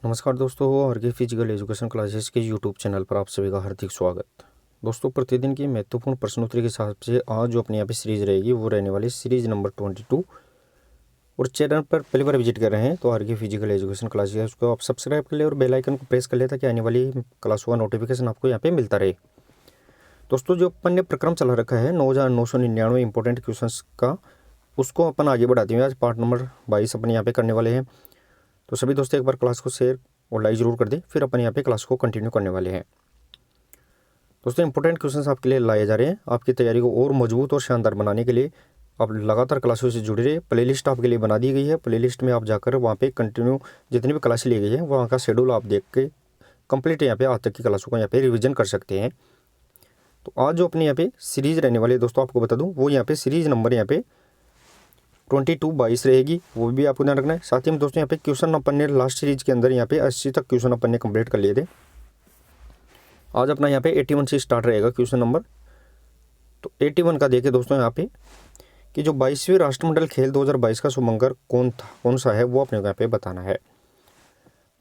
नमस्कार दोस्तों, और के फिजिकल एजुकेशन क्लासेस के यूट्यूब चैनल पर आप सभी का हार्दिक स्वागत। दोस्तों, प्रतिदिन की महत्वपूर्ण प्रश्नोत्तरी के हिसाब से आज जो अपनी यहाँ पे सीरीज रहेगी वो रहने वाली सीरीज नंबर 22। और चैनल पर पहली बार विजिट कर रहे हैं तो आर के फिजिकल एजुकेशन क्लासेस उसको आप सब्सक्राइब कर ले और बेल आइकन को प्रेस कर ले ताकि आने वाली क्लासों का नोटिफिकेशन आपको यहाँ पे मिलता रहे। दोस्तों, जो अपन ने प्रक्रम चला रखा है 9,999 इंपॉर्टेंट क्वेश्चन का, उसको अपन आगे बढ़ाते हुए आज पार्ट नंबर 22 अपन यहाँ पे करने वाले हैं। तो सभी दोस्तों एक बार क्लास को शेयर और लाइक ज़रूर कर दें, फिर अपन यहाँ पे क्लास को कंटिन्यू करने वाले हैं। दोस्तों, इंपॉर्टेंट क्वेश्चंस आपके लिए लाए जा रहे हैं आपकी तैयारी को और मजबूत और शानदार बनाने के लिए। आप लगातार क्लासों से जुड़े रहे। प्लेलिस्ट आपके लिए बना दी गई है। प्लेलिस्ट में आप जाकर वहाँ पे कंटिन्यू जितनी भी क्लासें ली गई है वहाँ का शेड्यूल आप देख के कंप्लीट यहाँ पे आज तक की क्लासों को यहाँ पे रिविजन कर सकते हैं। तो आज जो अपनी यहाँ पे सीरीज रहने वाली है दोस्तों, आपको बता दूँ वो यहाँ पे सीरीज नंबर यहाँ पे 22 रहेगी, वो भी आपको ध्यान रखना है। साथ ही में दोस्तों यहाँ पे क्वेश्चन अपन ने लास्ट सीरीज के अंदर यहाँ पे 80 तक क्वेश्चन अपन ने कंप्लीट कर लिए थे। आज अपना यहाँ पे 81 से स्टार्ट रहेगा क्वेश्चन नंबर। तो 81 का देखिए दोस्तों यहाँ पे कि जो 22वीं राष्ट्रमंडल खेल 2022 का शुभंकर कौन सा है वो अपने को यहाँ पे बताना है।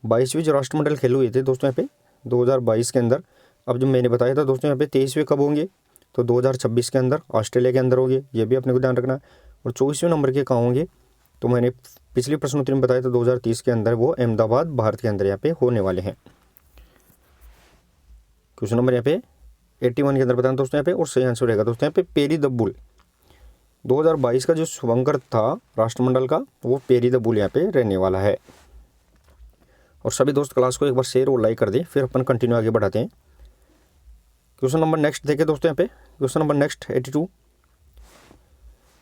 22वीं जो राष्ट्रमंडल खेल हुए थे दोस्तों यहाँ पे 2022 के अंदर, अब जो मैंने बताया था दोस्तों यहाँ पे 23वें कब होंगे तो 2026 के अंदर ऑस्ट्रेलिया के अंदर होंगे, ये भी अपने को ध्यान रखना है। और 24वें नंबर के कहाँ होंगे तो मैंने पिछली प्रश्नोत्तरी में बताया था 2030 के अंदर वो अहमदाबाद भारत के अंदर यहाँ पे होने वाले हैं। क्वेश्चन नंबर यहाँ पे 81 के अंदर बताना दोस्तों यहाँ पे, और सही आंसर रहेगा दोस्तों यहाँ पे पेरी द बुल। 2022 का जो शुभंकर था राष्ट्रमंडल का वो पेरी द बुल यहाँ पे रहने वाला है। और सभी दोस्त क्लास को एक बार शेयर और लाइक कर दें, फिर अपन कंटिन्यू आगे बढ़ाते हैं। क्वेश्चन नंबर नेक्स्ट देखें दोस्तों यहाँ पे, क्वेश्चन नंबर नेक्स्ट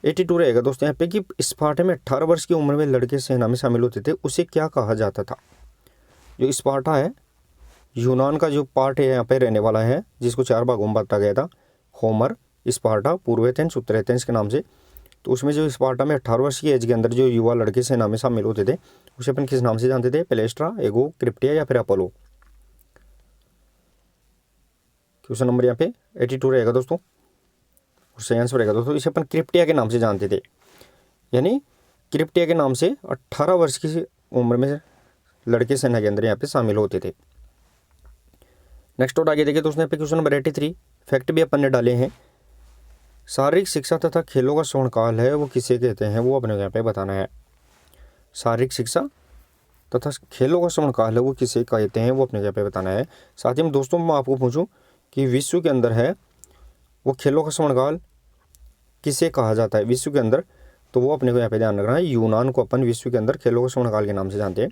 82 रहेगा दोस्तों यहाँ पे कि स्पार्टा में 18 वर्ष की उम्र में लड़के सेना में शामिल होते थे उसे क्या कहा जाता था। जो स्पार्टा है यूनान का जो पार्ट है यहाँ पे रहने वाला है, जिसको 4 भागों में बांटा गया था, होमर, स्पार्टा, पूर्व एथेंस, उत्तर एथेंस के नाम से। तो उसमें जो स्पार्टा में 18 वर्ष की एज के अंदर जो युवा लड़के सेना में शामिल होते थे उसे अपन किस नाम से जानते थे, पेलेस्ट्रा, एगो, क्रिप्टिया या फिर अपोलो। क्वेश्चन नंबर यहाँ पे 82 रहेगा दोस्तों, और सही आंसर रहेगा दोस्तों इसे अपन क्रिप्टिया के नाम से जानते थे। यानी क्रिप्टिया के नाम से 18 वर्ष की उम्र में लड़के सेना के अंदर यहाँ पे शामिल होते थे। नेक्स्ट और आगे देखिए दोस्तों यहाँ पे क्वेश्चन नंबर 83 फैक्ट भी अपन ने डाले हैं। शारीरिक शिक्षा तथा खेलों का स्वर्णकाल है वो किसे कहते हैं वो अपने यहाँ पे बताना है। शारीरिक शिक्षा तथा खेलों का स्वर्णकाल है वो किसे कहते हैं वो अपने यहाँ पे बताना है। साथ ही में दोस्तों मैं आपको पूछूं कि विश्व के अंदर है वो खेलों का स्वर्णकाल किसे कहा जाता है विश्व के अंदर, तो वो अपने को यहाँ पे ध्यान रखना है। यूनान को अपन विश्व के अंदर खेलों का स्वर्णकाल के नाम से जानते हैं,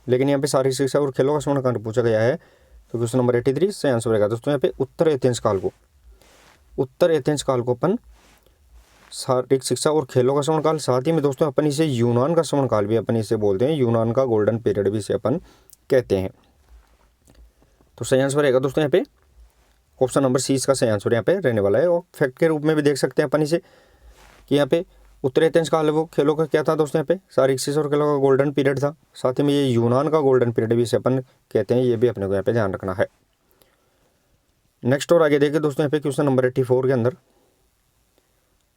लेकिन यहाँ पे शारीरिक शिक्षा और खेलों का स्वर्णकाल पूछा गया है। तो क्वेश्चन नंबर 83 सही आंसर रहेगा दोस्तों यहाँ पे उत्तर एथेंस काल को अपन शारीरिक शिक्षा और खेलों का स्वर्णकाल, साथ ही में दोस्तों अपन इसे यूनान का स्वर्णकाल भी अपन इसे बोलते हैं, यूनान का गोल्डन पीरियड भी इसे अपन कहते हैं। तो सही आंसर रहेगा दोस्तों यहाँ पे ऑप्शन नंबर सी इसका सही आंसर यहाँ पे रहने वाला है। और फैक्ट के रूप में भी देख सकते हैं अपन इसे कि यहाँ पे उत्तर एथेंस काल वो खेलों का क्या था दोस्तों यहाँ पे शारीरिक शिक्षा और खेलों का गोल्डन पीरियड था, साथ ही में ये यूनान का गोल्डन पीरियड भी इसे अपन कहते हैं, ये भी अपने को यहाँ पे ध्यान रखना है। नेक्स्ट और आगे देखिए दोस्तों यहाँ पे क्वेश्चन नंबर 84 के अंदर,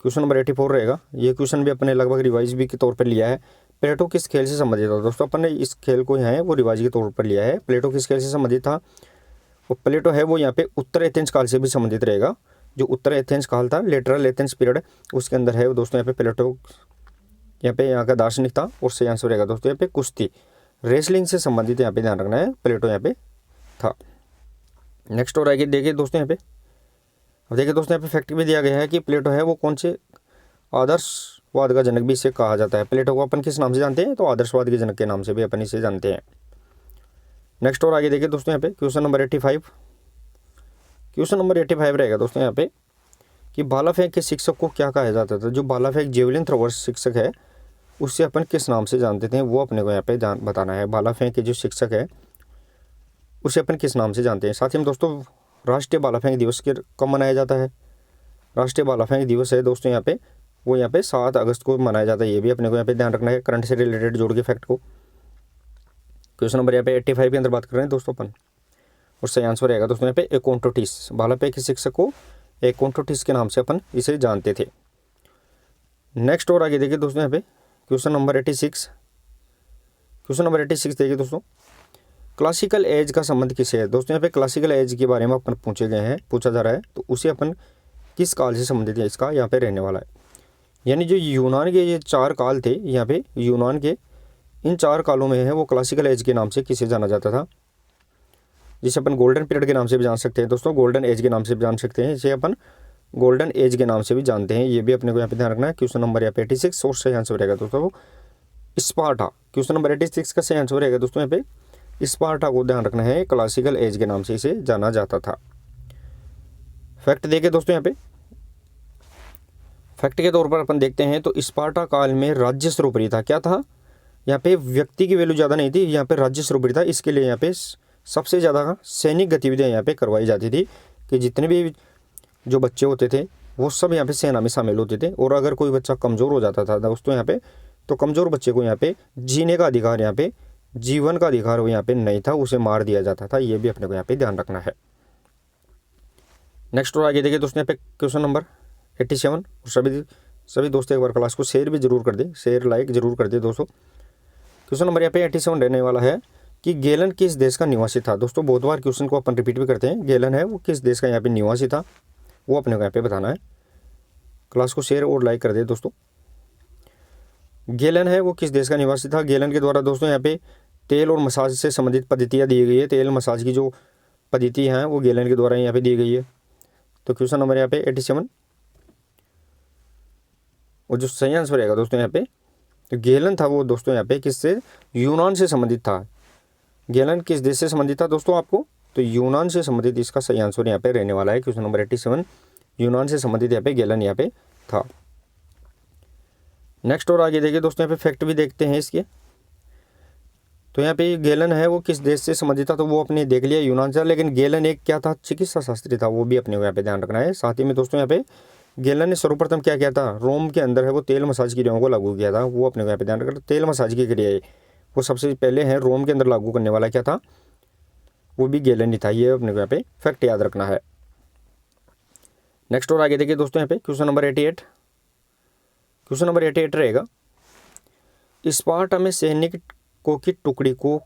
क्वेश्चन नंबर 84 रहेगा। ये क्वेश्चन भी अपने लगभग रिवाइज भी के तौर पर लिया है। प्लेटो किस खेल से संबंधित था दोस्तों, अपन ने इस खेल को यहाँ है वो रिवाइज के तौर पर लिया है। प्लेटो किस खेल से संबंधित था, वो प्लेटो है वो यहाँ पे उत्तर एथेंस काल से भी संबंधित रहेगा। जो उत्तर एथेंस काल था लेटरल एथेंस पीरियड उसके अंदर है दोस्तों यहाँ पे प्लेटो यहाँ का दार्शनिक था। और सही आंसर रहेगा दोस्तों यहाँ पे कुश्ती रेसलिंग से संबंधित यहाँ पे ध्यान रखना है, प्लेटो यहाँ पे था। नेक्स्ट और आगे देखिए दोस्तों यहाँ पे, अब देखिए दोस्तों यहाँ पे फैक्ट भी दिया गया है कि प्लेटो है वो कौन से आदर्शवाद का जनक भी इसे कहा जाता है। प्लेटो को अपन किस नाम से जानते हैं तो आदर्शवाद के जनक के नाम से भी अपन इसे जानते हैं। नेक्स्ट और आगे देखिए दोस्तों यहाँ पे क्वेश्चन नंबर 85 रहेगा दोस्तों यहाँ पे कि भाला फेंक के शिक्षक को क्या कहा जाता था। जो भाला फेंक जेवलिन थ्रोवर शिक्षक है उससे अपन किस नाम से जानते थे वो अपने को यहाँ पे बताना है। भाला फेंक के जो शिक्षक है उसे अपन किस नाम से जानते हैं। साथ ही में दोस्तों राष्ट्रीय भाला फेंक दिवस के कब मनाया जाता है। राष्ट्रीय भाला फेंक दिवस है दोस्तों यहाँ पे वो यहाँ पे 7 अगस्त को मनाया जाता है, ये भी अपने को यहाँ पे ध्यान रखना है करंट से रिलेटेड जोड़ के फैक्ट को। क्वेश्चन नंबर यहाँ पे 85 के अंदर बात कर रहे हैं दोस्तों अपन, और सही आंसर रहेगा दोस्तों यहाँ पे एकोन्टोटिस। भाला फेंक के शिक्षक को एकोन्टोटिस के नाम से अपन इसे जानते थे। नेक्स्ट और आगे देखिए दोस्तों यहाँ पे क्वेश्चन नंबर 86 देखिए दोस्तों क्लासिकल एज का संबंध किससे है? दोस्तों यहाँ पे क्लासिकल एज के बारे में अपन पूछा जा रहा है, तो उसे अपन किस काल से संबंधित है इसका यहाँ पे रहने वाला है। यानी जो यूनान के ये 4 काल थे, यहाँ पे यूनान के इन 4 कालों में है वो क्लासिकल एज के नाम से किसे जाना जाता था, जिसे अपन गोल्डन पीरियड के नाम से भी जान सकते हैं दोस्तों, गोल्डन एज के नाम से भी जान सकते हैं, इसे अपन गोल्डन एज के नाम से भी जानते हैं। ये भी अपने को यहाँ पे ध्यान रखना है। क्वेश्चन नंबर यहाँ पे 86 और सही आंसर रहेगा दोस्तों स्पार्टा। क्वेश्चन नंबर 86 का सही आंसर रहेगा दोस्तों यहाँ पे स्पार्टा को ध्यान रखना है, क्लासिकल एज के नाम से इसे जाना जाता था। फैक्ट देखे दोस्तों यहाँ पे, फैक्ट के तौर पर अपन देखते हैं तो स्पार्टा काल में राज्य सर्वोपरि था। क्या था? यहाँ पे व्यक्ति की वैल्यू ज़्यादा नहीं थी, यहाँ पे राज्य सर्वोपरि था। इसके लिए यहाँ पे सबसे ज़्यादा सैनिक गतिविधियाँ यहाँ पे करवाई जाती थी कि जितने भी जो बच्चे होते थे वो सब यहाँ पे सेना में शामिल होते थे। और अगर कोई बच्चा कमज़ोर हो जाता था दोस्तों यहाँ पे, तो कमज़ोर बच्चे को यहाँ पे जीने का अधिकार, यहाँ पे जीवन का अधिकार वो यहाँ पे नहीं था, उसे मार दिया जाता था। ये भी अपने को यहाँ पे ध्यान रखना है। नेक्स्ट और आगे देखिए दोस्तों यहाँ पे क्वेश्चन नंबर 87। और सभी दोस्तों एक बार क्लास को शेयर भी जरूर कर दें, शेयर लाइक जरूर कर दें दोस्तों। क्वेश्चन नंबर यहाँ पे 87 रहने वाला है कि गैलन किस देश का निवासी था। दोस्तों बहुत बार क्वेश्चन को अपन रिपीट भी करते हैं। गैलन है वो किस देश का यहाँ पे निवासी था, वो अपने को यहाँ पे बताना है। क्लास को शेयर और लाइक कर दे दोस्तों। गैलन है वो किस देश का निवासी था। गैलन के द्वारा दोस्तों यहाँ पे तेल और मसाज से संबंधित पद्धतियाँ दी गई है। तेल मसाज की जो पद्धति हैं वो गैलन के द्वारा यहाँ पे दी गई है। तो क्वेश्चन नंबर यहाँ पे 87 और जो सही आंसर रहेगा दोस्तों यहाँ पे, तो गैलन था वो दोस्तों यहाँ पे किससे, यूनान से संबंधित था। गैलन किस देश से संबंधित था दोस्तों आपको, तो यूनान से संबंधित इसका सही आंसर यहाँ पे रहने वाला है। क्वेश्चन नंबर 87 यूनान से संबंधित यहाँ पे गैलन यहाँ पे था। नेक्स्ट और आगे देखिए दोस्तों यहाँ पे फैक्ट भी देखते हैं इसके। तो यहाँ पे गैलन है वो किस देश से संबंधित था, तो वो अपने देख लिया यूनान से, लेकिन गैलन एक क्या था, चिकित्सा शास्त्री था, वो भी अपने को यहाँ पे ध्यान रखना है। साथ ही में दोस्तों यहाँ पे गैलन ने सर्वप्रथम क्या किया था, रोम के अंदर है वो तेल मसाज की क्रियाओं को लागू किया था, वो अपने को यहाँ पे ध्यान रखना। तेल मसाज की क्रिया वो सबसे पहले है रोम के अंदर लागू करने वाला क्या था, वो भी गैलन ही था। ये अपने को यहाँ पे फैक्ट याद रखना है। नेक्स्ट और आगे देखिए दोस्तों यहाँ पे क्वेश्चन नंबर 88। क्वेश्चन नंबर 88 रहेगा, स्पार्टा में सैनिकों की टुकड़ी को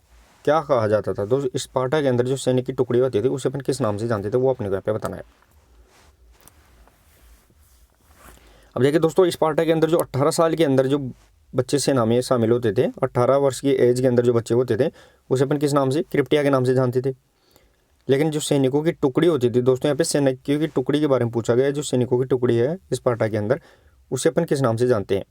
क्या कहा जाता था। दोस्तों स्पार्टा के अंदर जो सैनिक की टुकड़ी होती थी उसे अपन किस नाम से जानते थे, वो अपने को यहाँ पे बताना है। अब देखिए दोस्तों स्पार्टा के अंदर जो 18 साल के अंदर जो बच्चे सेना में शामिल होते थे, 18 वर्ष की एज के अंदर जो बच्चे होते थे उसे अपन किस नाम से, क्रिप्टिया के नाम से जानते थे। लेकिन जो सैनिकों की टुकड़ी होती थी दोस्तों यहाँ पे सैनिकों की टुकड़ी के बारे में पूछा गया है। जो सैनिकों की टुकड़ी है स्पार्टा के अंदर उसे अपन किस नाम से जानते हैं।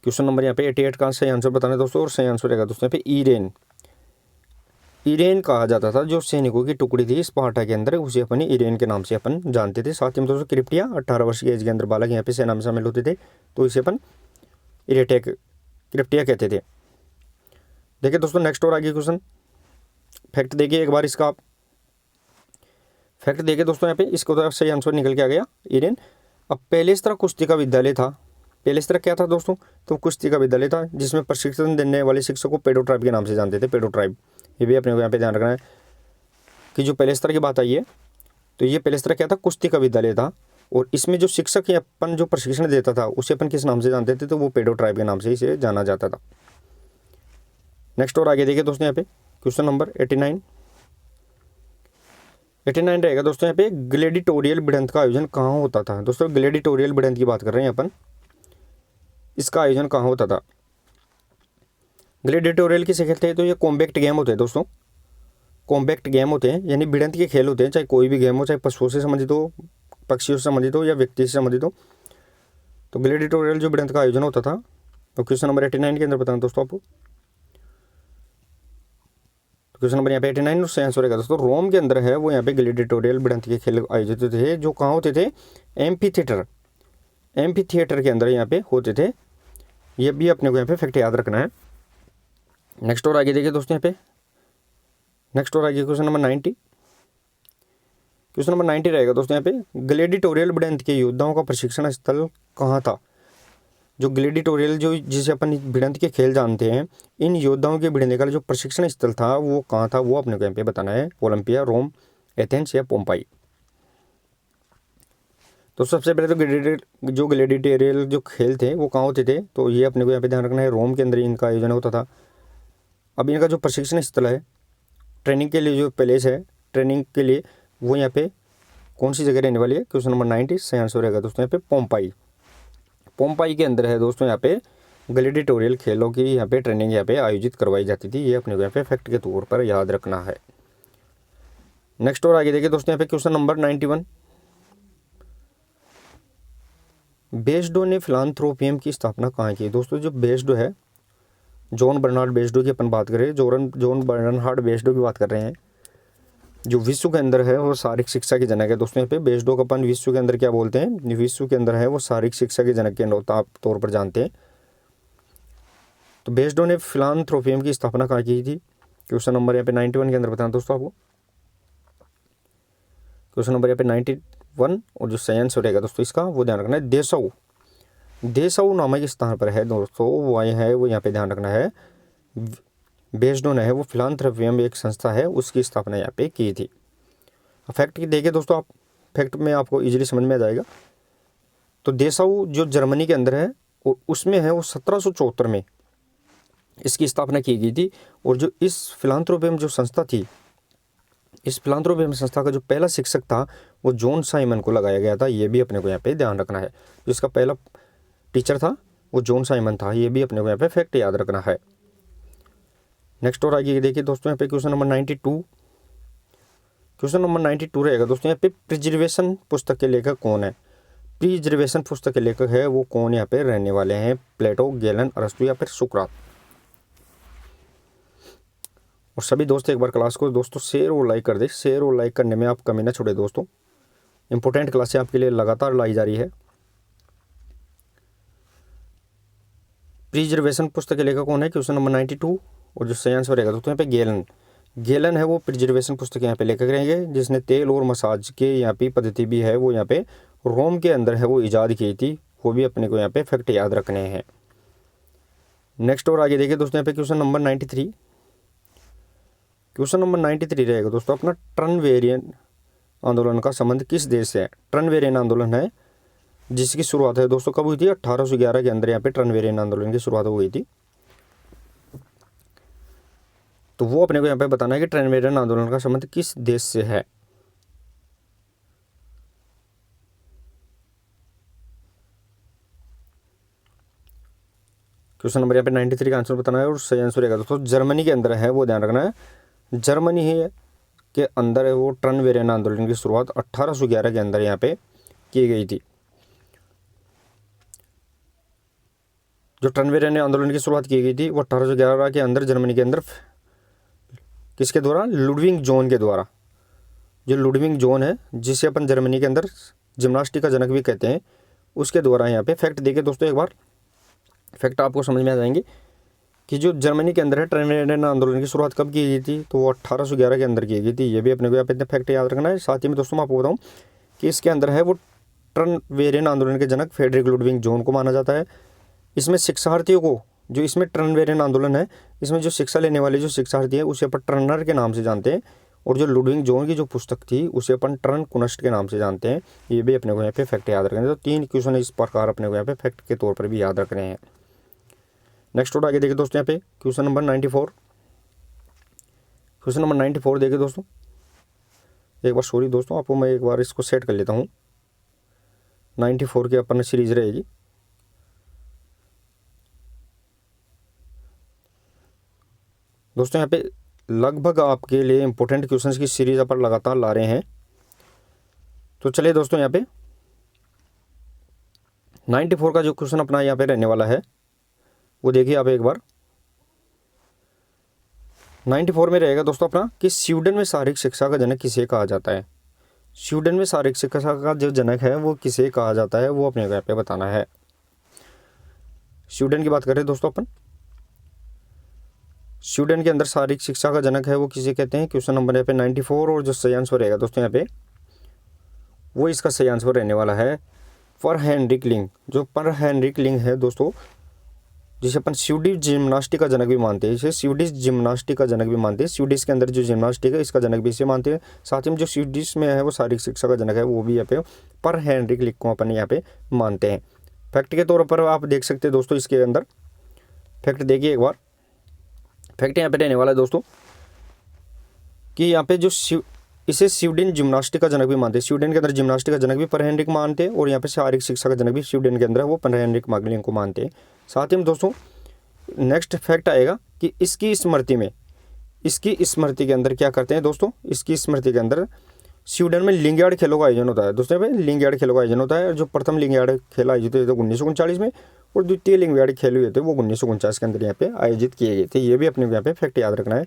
क्वेश्चन नंबर यहाँ पे 88 का सही आंसर बताना है दोस्तों। और सही आंसर रहेगा दोस्तों यहाँ पे ईरेन। ईरेन कहा जाता था जो सैनिकों की टुकड़ी थी स्पार्टा के अंदर, उसे अपन ईरेन के नाम से अपन जानते थे। साथ ही में दोस्तों क्रिप्टिया 18 वर्ष की एज के अंदर बालक यहाँ पे सेना में शामिल होते थे, तो इसे अपन क्रिप्टिया कहते थे। देखिए दोस्तों नेक्स्ट और आगे क्वेश्चन फैक्ट देखिए एक बार इसका आप फैक्ट देखिए दोस्तों यहाँ पे, इसको तो सही आंसर निकल के आ गया ईरेन। अब पेलेस्त्रा कुश्ती का विद्यालय था। पेलेस्त्रा क्या था दोस्तों, तो कुश्ती का विद्यालय था जिसमें प्रशिक्षण देने वाले शिक्षक को पेडो ट्राइब के नाम से जानते थे, पेडो ट्राइब। ये भी अपने को यहाँ पे ध्यान रखना है कि जो पेलेस्त्रा की बात आई है, तो ये पेलेस्त्रा क्या था, कुश्ती का विद्यालय था। और इसमें जो शिक्षक या अपन जो प्रशिक्षण देता था उसे अपन किस नाम से जानते थे, तो वो पेडो ट्राइब के नाम से इसे जाना जाता था। नेक्स्ट और आगे देखिए दोस्तों यहाँ पे क्वेश्चन नंबर 89 रहेगा दोस्तों यहाँ पे, ग्लैडिटोरियल भिड़ंत का आयोजन कहाँ होता था। दोस्तों ग्लैडिटोरियल भिड़ंत की बात कर रहे हैं अपन, इसका आयोजन कहाँ होता था। ग्लैडिटोरियल किसे खेलते हैं, तो ये कॉम्बैक्ट गेम होते हैं दोस्तों, कॉम्बैक्ट गेम होते हैं, यानी भिड़ंत के खेल होते हैं, चाहे कोई भी गेम हो, चाहे पशुओं से संबंधित हो, पक्षियों से संबंधित हो या व्यक्ति से संबंधित हो। तो ग्लैडिटोरियल जो भिड़ंत का आयोजन होता था, तो क्वेश्चन नंबर 89 के अंदर बताना दोस्तों आपको। क्वेश्चन नंबर यहाँ पे 89 और सही आंसर रहेगा दोस्तों, रोम के अंदर है वो यहाँ पे ग्लैडिटोरियल भिड़ंत के खेल आयोजित होते थे, जो कहाँ होते थे, एम्फी थिएटर के अंदर यहाँ पे होते थे। ये भी अपने को यहाँ पे फैक्ट याद रखना है। नेक्स्ट और आगे देखिए दोस्तों यहाँ पे, नेक्स्ट और आगे क्वेश्चन नंबर 90। क्वेश्चन नंबर 90 रहेगा दोस्तों यहाँ पे, ग्लैडिटोरियल भिड़ंत के योद्धाओं का प्रशिक्षण स्थल कहाँ था। जो ग्लैडिटोरियल जो जिसे अपन भिड़ंत के खेल जानते हैं, इन योद्धाओं के भिड़ने का जो प्रशिक्षण स्थल था वो कहाँ था, वो अपने को यहाँ पे बताना है। ओलंपिया, रोम, एथेंस या पोम्पाई। तो सबसे पहले तो ग्लेडिएटोरियल जो खेल थे वो कहाँ होते थे, तो ये अपने को यहाँ पे ध्यान रखना है, रोम के अंदर इनका आयोजन होता था। अब इनका जो प्रशिक्षण स्थल है, ट्रेनिंग के लिए जो पैलेस है ट्रेनिंग के लिए, वो यहाँ पे कौन सी जगह रहने वाली है? क्वेश्चन नंबर 90 सही आंसर रहेगा दोस्तों यहाँ पे पोम्पाई। पोम्पाई के अंदर है दोस्तों यहाँ पे ग्लेडिएटोरियल खेलों की यहाँ पे ट्रेनिंग यहाँ पे आयोजित करवाई जाती थी। ये अपने को यहाँ पे फैक्ट के तौर पर याद रखना है। नेक्स्ट और आगे देखिए दोस्तों यहाँ पे क्वेश्चन नंबर 91, बेसडो ने फिलांथ्रोपियम की स्थापना कहाँ की? दोस्तों जो बेसडो है, जॉन बर्नार्ड बेसडो की अपन बात करें, जॉन बर्नार्ड बेसडो की बात कर रहे हैं, जो विश्व के अंदर है वो शारीरिक शिक्षा के जनक है। दोस्तों यहाँ पे बेसडो का अपन विश्व के अंदर क्या बोलते हैं? विश्व के अंदर है वो शारीरिक शिक्षा के जनक के तौर पर जानते हैं। तो बेसडो ने फिलांथ्रोपियम की स्थापना कहाँ की थी? क्वेश्चन नंबर यहाँ पे 91 के अंदर बताना दोस्तों आपको। क्वेश्चन नंबर यहाँ पे 91 और जो सही आंसर रहेगा दोस्तों इसका वो ध्यान रखना है देसाऊ नामक स्थान पर है दोस्तों, वो है वो यहाँ पे ध्यान रखना है। बेसडो ने है वो फिलांथ्रोपियम एक संस्था है उसकी स्थापना यहाँ पे की थी। फैक्ट देखिए दोस्तों, आप फैक्ट में आपको इजीली समझ में आ जाएगा। तो देसाऊ जो जर्मनी के अंदर है और उसमें है वो 1774 में इसकी स्थापना की गई थी। और जो इस फिलांथ्रोपियम जो संस्था थी, इस फिलांथ्रोपियम संस्था का जो पहला शिक्षक था वो जॉन साइमन को लगाया गया था। ये भी अपने को यहाँ पे ध्यान रखना है। जिसका पहला टीचर था वो जॉन साइमन था। ये भी अपने को यहाँ पे फैक्ट याद रखना है। नेक्स्ट और आगे देखिए दोस्तों यहाँ पे क्वेश्चन नंबर 92। क्वेश्चन नंबर 92 रहेगा दोस्तों यहाँ पे प्रिजर्वेशन पुस्तक के लेखक कौन है? प्रिजर्वेशन पुस्तक के लेखक है वो कौन यहाँ पे रहने वाले हैं? प्लेटो, गैलन, अरस्तु या फिर सुकरात। और सभी दोस्त एक बार क्लास को दोस्तों शेयर और लाइक कर दे। शेयर और लाइक करने में आप कमी ना छोड़े दोस्तों। इंपॉर्टेंट क्लासें आपके लिए लगातार लाई जा रही है। प्रिजर्वेशन पुस्तक के लेखक कौन है? क्वेश्चन नंबर 92 और जो सही आंसर रहेगा दोस्तों यहाँ पे गैलन है वो प्रिजर्वेशन पुस्तक यहाँ पे लेखक रहेंगे, जिसने तेल और मसाज के यहाँ पे पद्धति भी है वो यहाँ पे रोम के अंदर है वो ईजाद की थी। वो भी अपने को यहाँ पे फैक्ट याद रखने हैं। नेक्स्ट और आगे देखिए दोस्तों यहाँ पे क्वेश्चन नंबर 93। क्वेश्चन नंबर 93 रहेगा दोस्तों अपना टर्नवेरियन आंदोलन का संबंध किस देश से है? टर्नवेरियन आंदोलन है जिसकी शुरुआत है दोस्तों कब हुई थी? 1811 के अंदर यहाँ पे टर्नवेरियन आंदोलन की शुरुआत हो गई थी। तो वो अपने को यहाँ पे बताना है कि टर्नवेरियन आंदोलन का संबंध किस देश से है। क्वेश्चन नंबर यहाँ पे 93 का आंसर बताना है और सही आंसर रहेगा दोस्तों जर्मनी के अंदर है वो ध्यान रखना है। जर्मनी है के अंदर है वो टर्नवेरियन आंदोलन की शुरुआत 1811 के अंदर यहाँ पे की गई थी। जो टर्नवेरियन आंदोलन की शुरुआत की गई थी वो 1811 के अंदर जर्मनी के अंदर किसके द्वारा? लुडविग जोन के द्वारा। जो लुडविग जोन है जिसे अपन जर्मनी के अंदर जिम्नास्टिक का जनक भी कहते हैं, उसके द्वारा यहाँ पे फैक्ट देखिए दोस्तों। एक बार फैक्ट आपको समझ में आ जाएंगे कि जो जर्मनी के अंदर है टर्नवेरियन आंदोलन की शुरुआत कब की गई थी? तो वो 1811 के अंदर की गई थी। ये भी अपने को यहाँ पे फैक्ट याद रखना है। साथ ही में दोस्तों मैं आपको बताऊँ कि इसके अंदर है वो टर्नवेरियन आंदोलन के जनक फ्रेडरिक लुडविग जोन को माना जाता है। इसमें शिक्षार्थियों को, जो इसमें टर्नवेरियन आंदोलन है इसमें जो शिक्षा लेने वाले जो शिक्षार्थी हैं उसे अपन टर्नर के नाम से जानते हैं। और जो लुडविग जोन की जो पुस्तक थी उसे अपन टर्न कुनस्ट के नाम से जानते हैं। ये भी अपने को यहाँ पे फैक्ट याद रखने हैं। तो 3 क्वेश्चन इस प्रकार अपने को यहाँ पे फैक्ट के तौर पर भी याद रखने हैं। नेक्स्ट और आगे देखिए दोस्तों यहाँ पे क्वेश्चन नंबर 94। क्वेश्चन नंबर 94 देखिए दोस्तों। एक बार सॉरी दोस्तों, आपको मैं एक बार इसको सेट कर लेता हूँ। 94 की अपन सीरीज रहेगी। दोस्तों यहाँ पे लगभग आपके लिए इंपॉर्टेंट क्वेश्चंस की सीरीज अपन लगातार ला रहे हैं। तो चलिए दोस्तों यहाँ पे 94 का जो क्वेश्चन अपना यहाँ पे रहने वाला है वो देखिए आप एक बार। 94 में रहेगा दोस्तों अपना कि स्वीडन में शारीरिक शिक्षा का जनक किसे कहा जाता है? स्वीडन में शारीरिक शिक्षा का जो जनक है वो किसे कहा जाता है, वो अपने यहाँ पे बताना है। स्वीडन की बात करें दोस्तों अपन, स्वीडन के अंदर शारीरिक शिक्षा का जनक है वो किसे कहते हैं? क्वेश्चन नंबर यहाँ पे 94 और जो सही आंसर रहेगा दोस्तों यहाँ पे वो इसका सही आंसर रहने वाला है पर हेनरिक लिंग। जो पर हेनरिक लिंग है दोस्तों जिसे अपन स्वीडिश जिम्नास्टिक का जनक भी मानते हैं, इसे स्वीडिश जिम्नास्टिक का जनक भी मानते हैं। स्वीडिश के अंदर जो जिम्नास्टिक है इसका जनक भी इसे मानते हैं। साथ ही में जो स्वीडिश में है वो शारीरिक शिक्षा का जनक है, वो भी यहाँ पे पर हेनरिक लिक को अपन यहाँ पे मानते हैं। फैक्ट के तौर पर आप देख सकते हैं दोस्तों, इसके अंदर फैक्ट देखिए एक बार। फैक्ट यहाँ पे रहने वाला है दोस्तों कि यहाँ पे जो इसे स्वीडन जिम्नास्टिक का जनक भी मानते हैं। स्वीडन के अंदर जिम्नास्टिक का जनक भी पर हेनरिक मानते हैं, और यहाँ पे शारीरिक शिक्षा का जनक भी स्वीडन के अंदर है वो पर हेनरिक मागलिंग को मानते हैं। साथ ही में दोस्तों नेक्स्ट फैक्ट आएगा कि इसकी स्मृति के अंदर क्या करते हैं दोस्तों, इसकी स्मृति के अंदर स्वीडन में लिंगायड खेलों का आयोजन होता है। दोस्तों यहाँ पे लिंगायड खेलों का आयोजन होता है, जो प्रथम लिंगायड खेल आयोजित हुए थे 1939 में, और द्वितीय लिंगायड खेल हुए थे वो 1949 के अंदर यहाँ पे आयोजित किए गए थे। ये भी अपने यहाँ पे फैक्ट याद रखना है।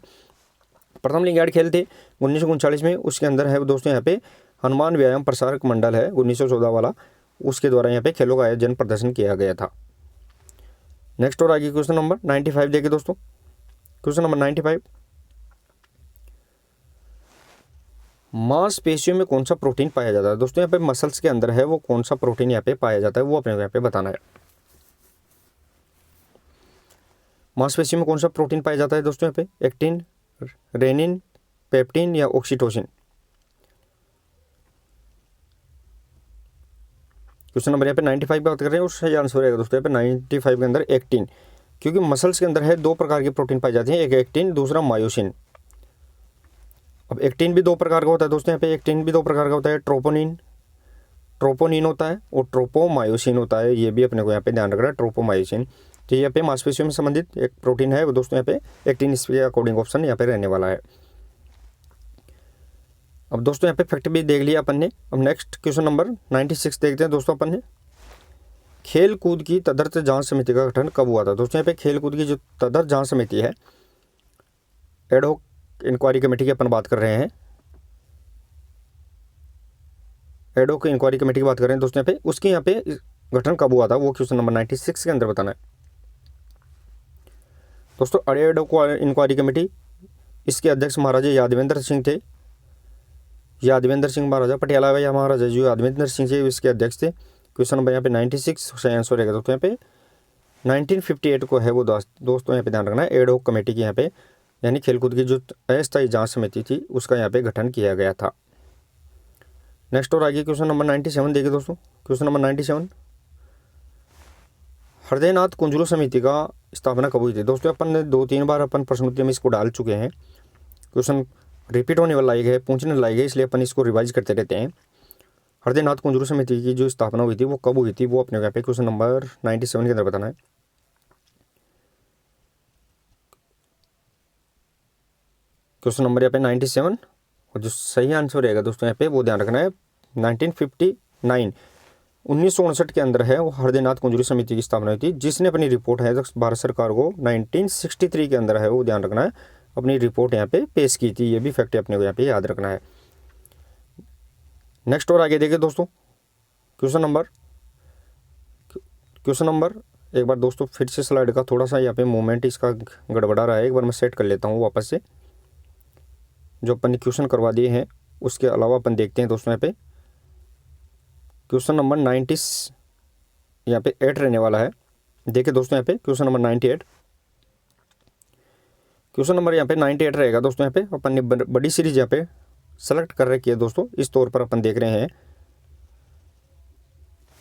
प्रथम लिंगायड खेल थे 1939 में, उसके अंदर है दोस्तों यहाँ पे हनुमान व्यायाम प्रसारक मंडल है 1914 वाला, उसके द्वारा यहाँ पे खेलों का आयोजन प्रदर्शन किया गया था। नेक्स्ट और आगे क्वेश्चन नंबर 95 देखिए दोस्तों। क्वेश्चन नंबर 95, मांसपेशियों में कौन सा प्रोटीन पाया जाता है। दोस्तों यहाँ पे मसल्स के अंदर है वो कौन सा प्रोटीन यहाँ पे पाया जाता है, वो अपने यहाँ पे बताना है। मांसपेशियों में कौन सा प्रोटीन पाया जाता है दोस्तों यहाँ पे, एक्टिन, रेनिन, पेप्टिन या ऑक्सीटोसिन। क्वेश्चन नंबर यहाँ पे 95 की बात कर रहे हैं, उसका आंसर रहेगा दोस्तों यहाँ पे 95 के अंदर एक्टिन, क्योंकि मसल्स के अंदर है दो प्रकार के प्रोटीन पाए जाते हैं, एक एक्टिन दूसरा मायोसिन। अब एक्टिन भी दो प्रकार का होता है दोस्तों, यहाँ पे एक्टिन भी दो प्रकार का होता है, ट्रोपोनिन होता है और ट्रोपोमायोसिन होता है। ये भी अपने को यहाँ पे ध्यान रखना है, ट्रोपोमायोसिन। तो यहाँ पे मांसपेशियों में संबंधित एक प्रोटीन है वो दोस्तों यहाँ पे एक्टिन, इसके अकॉर्डिंग ऑप्शन यहाँ पे रहने वाला है। अब दोस्तों यहाँ पे फैक्ट भी देख लिया अपन ने। अब नेक्स्ट क्वेश्चन नंबर 96 देखते हैं दोस्तों अपन ने। खेल कूद की तदर्थ जांच समिति का गठन कब हुआ था। दोस्तों यहाँ पे खेल कूद की जो तदर्थ जांच समिति है, एडहॉक इंक्वायरी कमेटी की अपन बात कर रहे हैं, एडहॉक इंक्वायरी कमेटी की बात कर रहे हैं दोस्तों यहाँ पे, उसके यहाँ पे गठन कब हुआ था वो क्वेश्चन नंबर 96 के अंदर बताना है दोस्तों। एडहॉक इंक्वायरी कमेटी, इसके अध्यक्ष महाराजा यादवेंद्र सिंह थे, यादवेंद्र सिंह महाराजा, पटियाला या महाराजा जो यादवेंद्र सिंह थे इसके अध्यक्ष थे। क्वेश्चन नंबर यहाँ पे 96 सही आंसर रहेगा दोस्तों यहाँ पे 1958 को है वो दोस्तों यहाँ पे ध्यान रखना है, एडहॉक कमेटी की यहाँ पे यानी खेलकूद की जो अस्थायी जांच समिति थी उसका यहाँ पे गठन किया गया था। नेक्स्ट और आगे क्वेश्चन नंबर 97 देखिए दोस्तों। क्वेश्चन नंबर 97, हृदयनाथ कुंजरू समिति का स्थापना कब हुई थी। दोस्तों अपन ने 2-3 बार अपन प्रश्नोत्तरी में इसको डाल चुके हैं, क्वेश्चन रिपीट होने वाला है, पूछने वाला है, इसलिए अपन इसको रिवाइज करते रहते हैं। हृदयनाथ कुंजरू समिति की जो स्थापना हुई थी वो कब हुई थी, वो अपने यहाँ पे क्वेश्चन नंबर 97 के अंदर बताना है। क्वेश्चन नंबर यहाँ पे 97 और जो सही आंसर रहेगा दोस्तों यहाँ पे वो ध्यान रखना है 1959 1959 के अंदर है वो हृदयनाथ कुंजरू समिति की स्थापना हुई थी, जिसने अपनी रिपोर्ट है भारत सरकार को 1963 के अंदर है वो ध्यान रखना है अपनी रिपोर्ट यहाँ पे पेश की थी। ये भी फैक्ट अपने को यहाँ पे याद रखना है। नेक्स्ट और आगे देखिए दोस्तों। क्वेश्चन नंबर एक बार दोस्तों फिर से स्लाइड का थोड़ा सा यहाँ पे मूवमेंट इसका गड़बड़ा रहा है, एक बार मैं सेट कर लेता हूँ वापस से। जो अपन ने क्वेश्चन करवा दिए हैं उसके अलावा अपन देखते हैं दोस्तों यहाँ पे क्वेश्चन नंबर 90 यहाँ पे 8 रहने वाला है। देखिए दोस्तों यहाँ पे क्वेश्चन नंबर 98, क्वेश्चन नंबर यहाँ पे 98 रहेगा दोस्तों। यहाँ पे अपन ने बड़ी सीरीज यहाँ पे सेलेक्ट कर रखी है दोस्तों, इस तौर पर अपन देख रहे हैं।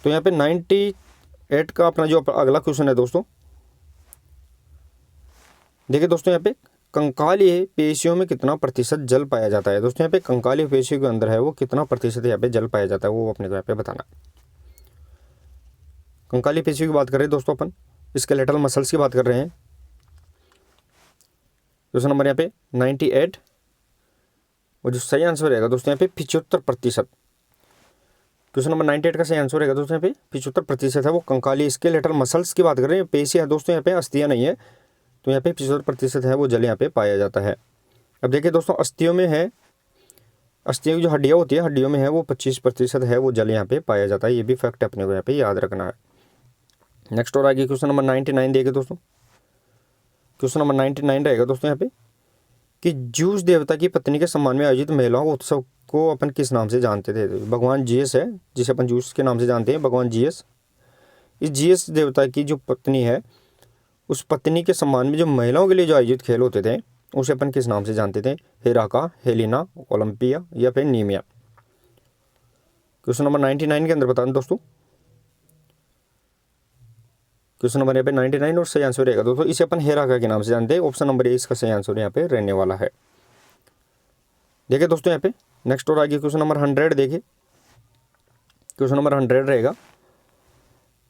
तो यहाँ पे 98 का अपना जो अगला क्वेश्चन है दोस्तों, देखिए दोस्तों यहाँ पे कंकालीय पेशियों में कितना प्रतिशत जल पाया जाता है। दोस्तों यहाँ पे कंकालीय पेशियों के अंदर है वो कितना प्रतिशत यहाँ पे जल पाया जाता है वो अपने को यहाँ पे बताना है। कंकालीय पेशियों की बात कर रहे हैं दोस्तों अपन, स्केलेटल मसल्स की बात कर रहे हैं। क्वेश्चन नंबर यहाँ पे 98 और जो सही आंसर रहेगा दोस्तों यहाँ पे 75%। क्वेश्चन नंबर 98 का सही आंसर रहेगा दोस्तों यहाँ पे 75% है वो कंकालीय स्केलेटल मसल्स की बात कर रहे हैं। पेशियाँ दोस्तों यहाँ पे अस्थियाँ नहीं है, तो यहाँ पे 75% है वो जल यहाँ पे पाया जाता है। अब देखिए दोस्तों अस्थियों में है, अस्थियों की जो हड्डियाँ होती है हड्डियों में है वो 25% है वो जल यहाँ पे पाया जाता है। ये भी फैक्ट अपने को यहाँ पे याद रखना है। नेक्स्ट और आगे क्वेश्चन नंबर 99 देखिए दोस्तों। क्वेश्चन नंबर 99 रहेगा दोस्तों यहाँ पे कि ज्यूस देवता की पत्नी के सम्मान में आयोजित महिलाओं उत्सव को अपन किस नाम से जानते थे। भगवान जीएस है जिसे अपन ज्यूस के नाम से जानते हैं, भगवान जीएस। इस जीएस देवता की जो पत्नी है उस पत्नी के सम्मान में जो महिलाओं के लिए जो आयोजित खेल होते थे उसे अपन किस नाम से जानते थे? हेराका, हेलिना, ओलंपिया या फिर नीमिया। क्वेश्चन नंबर 99 के अंदर बता दें दोस्तों, क्वेश्चन नंबर यहाँ पे 99 और सही आंसर रहेगा दोस्तों, इसे अपन हेराका के नाम से जानते हैं। ऑप्शन नंबर ए इसका सही आंसर यहाँ पे रहने वाला है। देखिए दोस्तों यहाँ पे नेक्स्ट और आगे क्वेश्चन नंबर 100 देखिए। क्वेश्चन नंबर 100 रहेगा,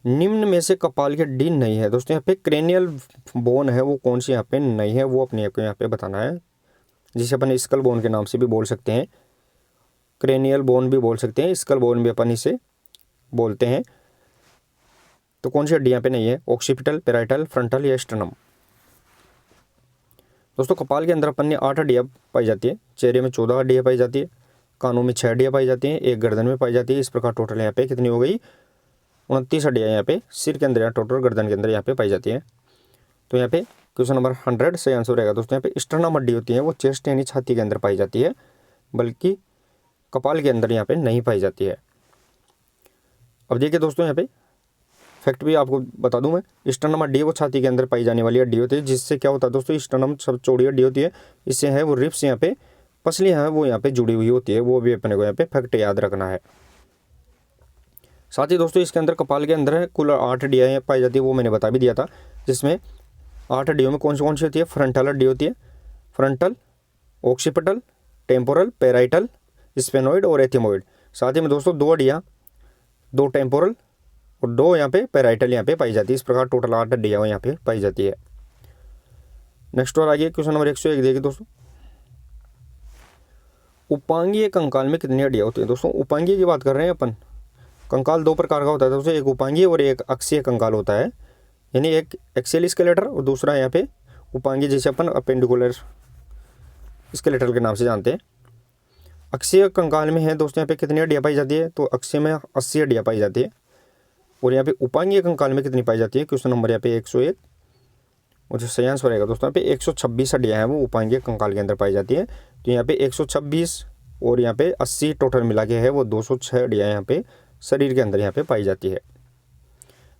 निम्न में से कपाल की हड्डी नहीं है। दोस्तों यहाँ पे क्रेनियल बोन है वो कौन सी यहाँ पे नहीं है, वो अपने को यहाँ पे बताना है, जिसे अपन स्कल बोन के नाम से भी बोल सकते हैं, क्रेनियल बोन भी बोल सकते हैं, स्कल बोन भी अपन इसे बोलते हैं। तो कौन सी हड्डी यहाँ पे नहीं है? ऑक्सीपिटल, पेराइटल, फ्रंटल या स्टर्नम। दोस्तों कपाल के अंदर अपन ने 8 हड्डियाँ पाई जाती है, चेहरे में 14 हड्डियाँ पाई जाती है, कानों में 6 हड्डियाँ पाई जाती हैं, एक गर्दन में पाई जाती है। इस प्रकार टोटल यहाँ पे कितनी हो गई? 29 हड्डियाँ यहाँ पे सिर के अंदर या टोटल गर्दन के अंदर यहाँ पे पाई जाती है। तो यहाँ पे क्वेश्चन नंबर 100 सही आंसर रहेगा दोस्तों। यहाँ पे स्टर्नम हड्डी होती है वो चेस्ट यानी छाती के अंदर पाई जाती है, बल्कि कपाल के अंदर यहाँ पे नहीं पाई जाती है। अब देखिए दोस्तों यहाँ पे फैक्ट भी आपको बता दूं मैं, स्टर्नम हड्डी वो छाती के अंदर पाई जाने वाली हड्डी होती है, जिससे क्या होता है दोस्तों, स्टर्नम सब चौड़ी हड्डी होती है, इससे है वो रिब्स यहाँ पे पसलियाँ हैं वो यहाँ पे जुड़ी हुई होती है, वो भी अपने को यहाँ पे फैक्ट याद रखना है। साथ ही दोस्तों इसके अंदर कपाल के अंदर है कुल 8 हड्डियाँ पाई जाती है, वो मैंने बता भी दिया था, जिसमें 8 हड्डियों में कौन सी होती है? फ्रंटल हड्डी होती है, frontal, occipital, temporal, parietal, sphenoid और एथिमोइड। साथ ही में दोस्तों 2 हड्डियाँ, 2 टेम्पोरल और 2 यहाँ पे पेराइटल यहाँ पे पाई जाती है। इस प्रकार टोटल 8 हड्डियाँ यहाँ पे पाई जाती है। नेक्स्ट और आगे क्वेश्चन नंबर 101 देखिए दोस्तों, उपांगीय कंकाल में कितनी हड्डियाँ होती है? दोस्तों उपांगीय की बात कर रहे हैं अपन। कंकाल 2 प्रकार का होता है दोस्तों, एक उपांगीय और एक अक्षीय कंकाल होता है, यानी एक एक्सियल स्केलेटर और दूसरा यहाँ पे उपांगीय, जिसे अपन अपेंडिकुलर स्केलेटर के नाम से जानते हैं। अक्षीय कंकाल में है दोस्तों यहाँ पे कितनी हड्डियाँ पाई जाती है? तो अक्षीय में 80 हड्डियाँ पाई जाती है, और यहाँ पे उपांगीय कंकाल में कितनी पाई जाती है? क्वेश्चन नंबर यहाँ पे 101 और जो सही आंसर रहेगा दोस्तों यहाँ पे 126 हड्डियाँ हैं वो उपांगीय कंकाल के अंदर पाई जाती है। तो यहाँ पे 126 और यहाँ पे 80 टोटल मिला के है वो 206 हड्डियाँ यहाँ पे शरीर के अंदर यहाँ पे पाई जाती है।